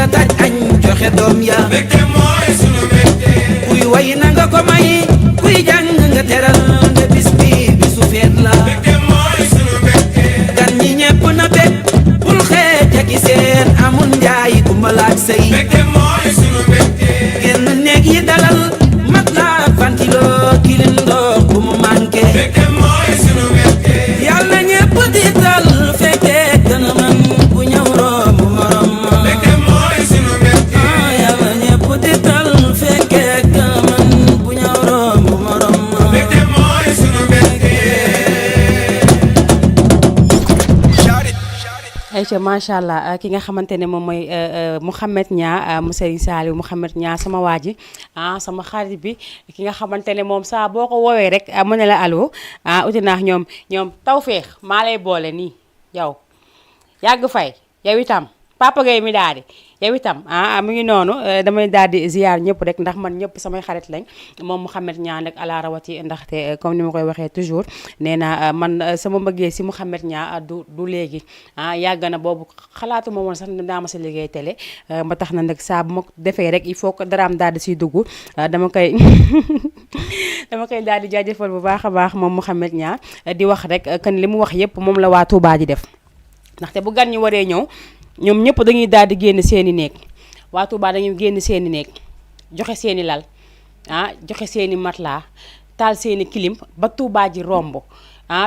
nga taaj añ joxe doom ya mbégte mooy sunu mbégte kuy way na nga ko may kuy jàng nga teral ne bis bi bisu feet la mbégte mooy sunu mbégte gan ñi ñepp na bég bul xeej ak i seen amul njaay ku ma laaj say mbégte mooy sunu mbégte genn néeg yi dalal mat la ventilo kilin ndox bu mu manqué mbégte mooy sunu mbégte yàlla ñepp di tal fekkee gën a man bu ñëw romb morom mbégte mooy sunu mbégte yàlla ñepp di tal fekkee gën a man bu ñëw romb morom mbégte mooy sunu mbégte ayca macha allah ki nga xamante ne moom mooy Mouhamed Niang mu Serigne Saliou Mouhamed Niang sama waa ji sama xarit bi ki nga xamante ne moom saa boo ko woowee rek mu ne la allo uti naax ñoom Tawfekh maa lay boole nii yow yàgg fay yow itam Papa Gueye mi daal di yow itam mu ngi noonu damay daal di ziar ñëpp rek ndax man ñëpp samay xarit lañ moom Mouhamed Niang nag ala rawati ndaxte comme ni ma koy waxee toujours nee na man sama mbëggee si Mouhamed Niang du léegi yàgg na boobu xalaatuma woon sax daa ma sa liggéey télé ba tax na nag saa bu ma defee rek il faut que daraam daal di siy dugg dama koy daal di jaajëfal bu baax a baax moom Mouhamed Niang di wax rek kan li mu wax yëpp moom la waa Touba ji def ndaxte bu gan ñi waree ñëw ñoom ñëpp dañuy daal di génn seeni néeg waa Touba dañuy génn seeni néeg joxe seeni lal joxe seeni matelas taal seeni clim ba Touba ji romb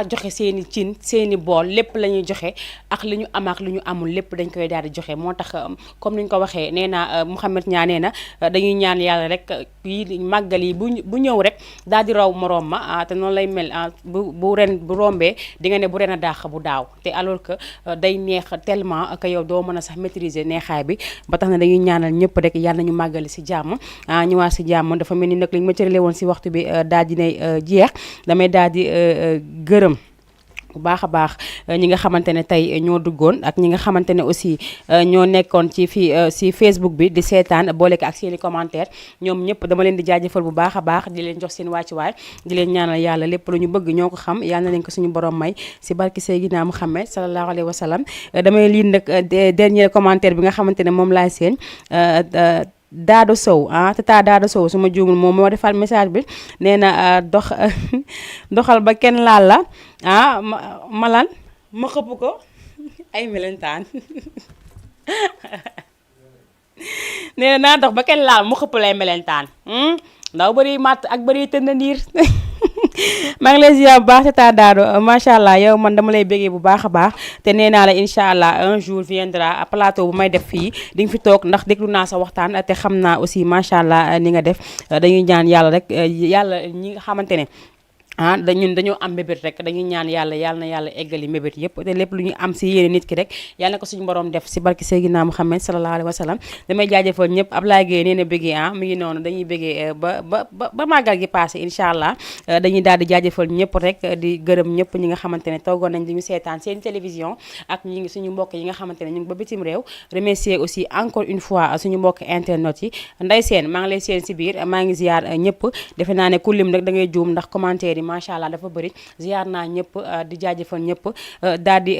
joxe seeni cin seeni bool lépp la ñuy joxe ak li ñu am ak li ñu amul lépp dañ koy daal di joxe moo tax comme ni ñu ko waxee nee na Mouhamed Niang nee na dañuy ñaan yàlla rek yi màggal yi bu ñëw rek daal di raw moroom ma te noonu lay mel bu ren bu rombee di nga ne bu ren a dàq bu daaw te alors que day neex tellement que yow doo mën a sax maîtriser neexaay bi ba tax na dañuy ñaanal ñëpp rek yàlla nañu màggali si jàmm ñëwaat si jàmm dafa mel ni nag li ñu ma cërale woon si waxtu bi daal di ne jeex damay daal di gërëm bu baax a baax ñi nga xamante ne tey ñoo duggoon ak ñi nga xamante ne aussi ñoo nekkoon ci fii si Facebook bi di seetaan boole ko ak seeni commentaire ñoom ñëpp dama leen di jaajëfal bu baax a baax di leen jox seen wàccuwaay di leen ñaanal yàlla lépp lu ñu bëgg ñoo ko xam yàlla na leen ko suñu borom may si barki Seydina Muhammad sallallahu alayhi wa sallam damay lii nag dernier commentaire bi nga xamante ne moom laay seen Daado Sow tata Daado Sow su ma juumul moom moo defal message bi nee na doxal ba kenn laal la malan ma xëpp ko ay melentaan nee na naa dox ba kenn laal mu xëpp lay melentaan ndaw bëri matt ak bëri tënd ndiir maa ngi lay ziar bu baax tata Daado macha allah yow man dama lay béggee bu baax a baax te nee naa la incha allah un jour viendra plateau bu may def fii di nga fi toog ndax déglu naa sa waxtaan te xam naa aussi macha allah ni nga def dañuy ñaan yàlla rek yàlla ñi nga xamante ne ñun dañoo am mébét rek dañuy ñaan yàlla na yàlla eggali mébét yëpp te lépp lu ñu am si yéene nit ki rek yàlla na ko suñu borom def si barki Seydina Muhammad sallallahu alayhi wa sallam damay jaajëfal ñëpp Ablaye Gueye nee na bëggee mi ngi noonu dañuy bëggee ba màggal gi passé incha allah dañuy daal di jaajëfal ñëpp rek di gërëm ñëpp ñi nga xamante ne toogoon nañ di ñu seetaan seen télévision ak ñi ngi suñu mbokk yi nga xamante ne ñu ngi ba bitim réew remercier aussi encore une fois suñu mbokk internet yi nday seen maa ngi lay seen si biir maa ngi ziar ñëpp defe naa ne ku lim rek da ngay juum ndax commentaire yi macha allah dafa bëri ziar naa ñëpp di jaajëfal ñëpp daal di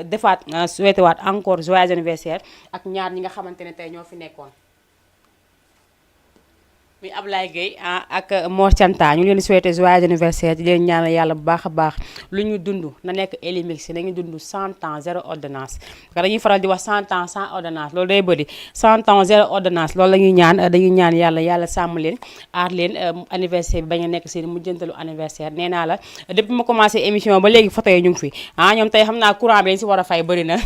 defaat souhaité waat encore joyeux anniversaire ak ñaar ñi nga xamante ne tey ñoo fi nekkoon muy Ablaye Gueye ak Mor Thianta ñu leen di souhaité joyeux anniversaire di leen ñaanal yàlla bu baax a baax lu ñu dund na nekk Elimix nañu dund 100 ans 0 ordonnance parce que dañuy faral di wax 100 ans sans ordonnance loolu day bëri 100 ans 0 ordonnance loolu la ñuy ñaan dañuy ñaan yàlla sàmm leen aar leen anniversaire bi bañ a nekk seen mujjantalu anniversaire nee naa la depuis ma commencé émission ba léegi photo yi ñu ngi fi ñoom tey xam naa courant bi lañ si war a fay bëri na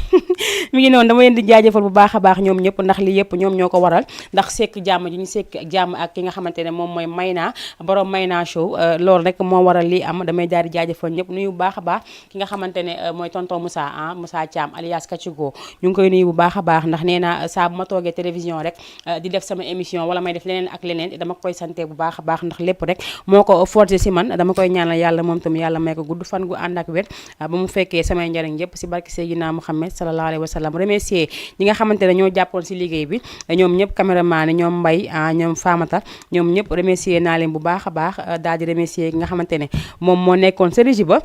mi ngi noonu dama leen di jaajëfal bu baax a baax ñoom ñëpp ndax li yëpp ñoom ñoo ko waral ndax sekk jàmm ji ñu sekk jàmm ak nga xamante ne moom mooy Mayna borom Mayna show loolu rek moo waral lii am damay daal di jaajëfal ñëpp nuyu bu baax a baax ki nga xamante ne mooy tonton Moussa Thiam alias Kachigo ñu ngi koy nuyu bu baax a baax ndax nee na saa bu ma toogee télévision rek di def sama émission wala may def leneen ak leneen dama koy sante bu baax a baax ndax lépp rek moo ko forcé si man dama koy ñaanal yàlla moom tam yàlla may ko gudd fan gu ànd ak wér ba mu fekkee samay njariñ yëpp si barki Seydina Muhammad sallallahu alayhi wa sallam remercier ñi nga xamante ne ñoo jàppoon si liggéey bi ñoom ñëpp caméraman yi ñoom Mbaye ñoom Famata ñoom ñëpp remercier naa leen bu baax a baax daal di remercier ki nga xamante ne moom moo nekkoon sa régie ba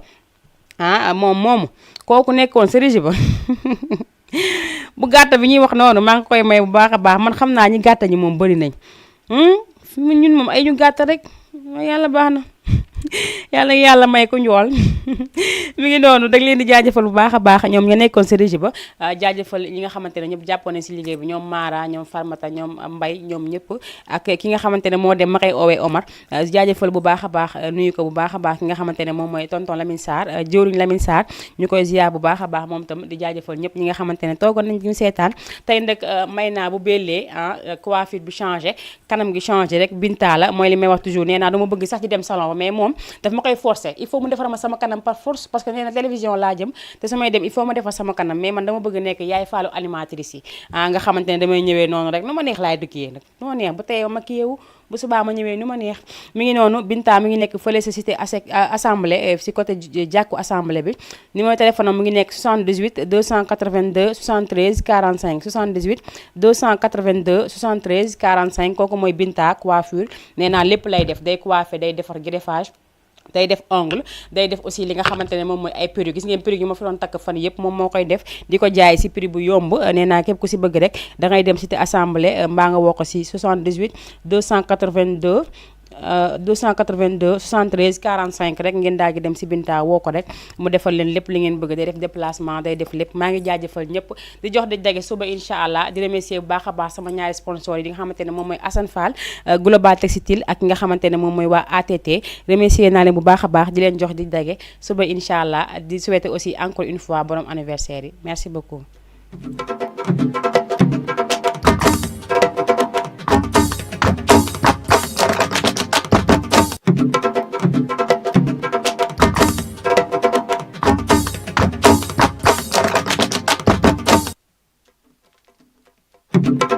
moom moomu kooku nekkoon sa régie ba bu gàtt bi ñuy wax noonu maa ngi koy may bu baax a baax man xam naa ñi gàtt ñi moom bëri nañ ñun moom ay ñu gàtt rek yàlla baax na yàlla may ko njool mi ngi noonu dag leen di jaajëfal bu baax a baax ñoom ña nekkoon si régie ba jaajëfal ñi nga xamante ne ñëpp jàppoon nañ si liggéey bi ñoom Mara ñoom Farmata ñoom Mbay ñoom ñëpp ak ki nga xamante ne moo dem ma koy oowee Omar jaajëfal bu baax a baax nuyu ko bu baax a baax ki nga xamante ne moom mooy tonton Lamine Sarr jëwriñ Lamine Sarr ñu koy ziar bu baax a baax moom tam di jaajëfal ñëpp ñi nga xamante ne toogoon nañ ñu seetaan tey nag may naa bu bellee coiffure bi changé kanam gi changé rek Binta la mooy li may wax toujours nee naa dama bëgg sax di dem salon ba mais moom daf ma koy forcer il faut mu defar ma sama kanam par force parce que nee na télévision laa jëm te samay dem il faut ma defar sama kanam mais man dama bëgg nekk yaay faalu animatrice yi nga xamante ne damay ñëwee noonu rek nu ma neex laay dukkiyee nag nu ma neex bu tey ma kiyewu bu subaa ma ñëwee nu ma neex mi ngi noonu Binta mi ngi nekk fële sa cité assemblée si côté jàkku assemblée bi numéro téléphone am mu ngi nekk 78 282 73 45 78 282 73 45 kooku mooy Binta coiffure nee naa lépp lay def day coiffé day defar greffage day def ongle day def aussi li nga xamante ne moom mooy ay perruque gis ngeen perruque yi ma fi doon takk fan yëpp moom moo koy def di ko jaay si prix bu yomb nee naa képp ku si bëgg rek da ngay dem cité assemblée mbaa nga woo ko si 78 282 73 45 rek ngeen daal di dem si Binta woo ko rek mu defal leen lépp li ngeen bëgg day def déplacement day def lépp maa ngi jaajëfal ñëpp di jox di dage suba incha allah di remercier bu baax a baax sama ñaari sponsor yi di nga xamante ne moom mooy Assane Fall Global Textile ak nga xamante ne moom mooy waa ATT remercier naa leen bu baax a baax di leen jox di dage suba incha allah di souhaiter aussi encore une fois borom anniversaire yi merci beaucoup. thank you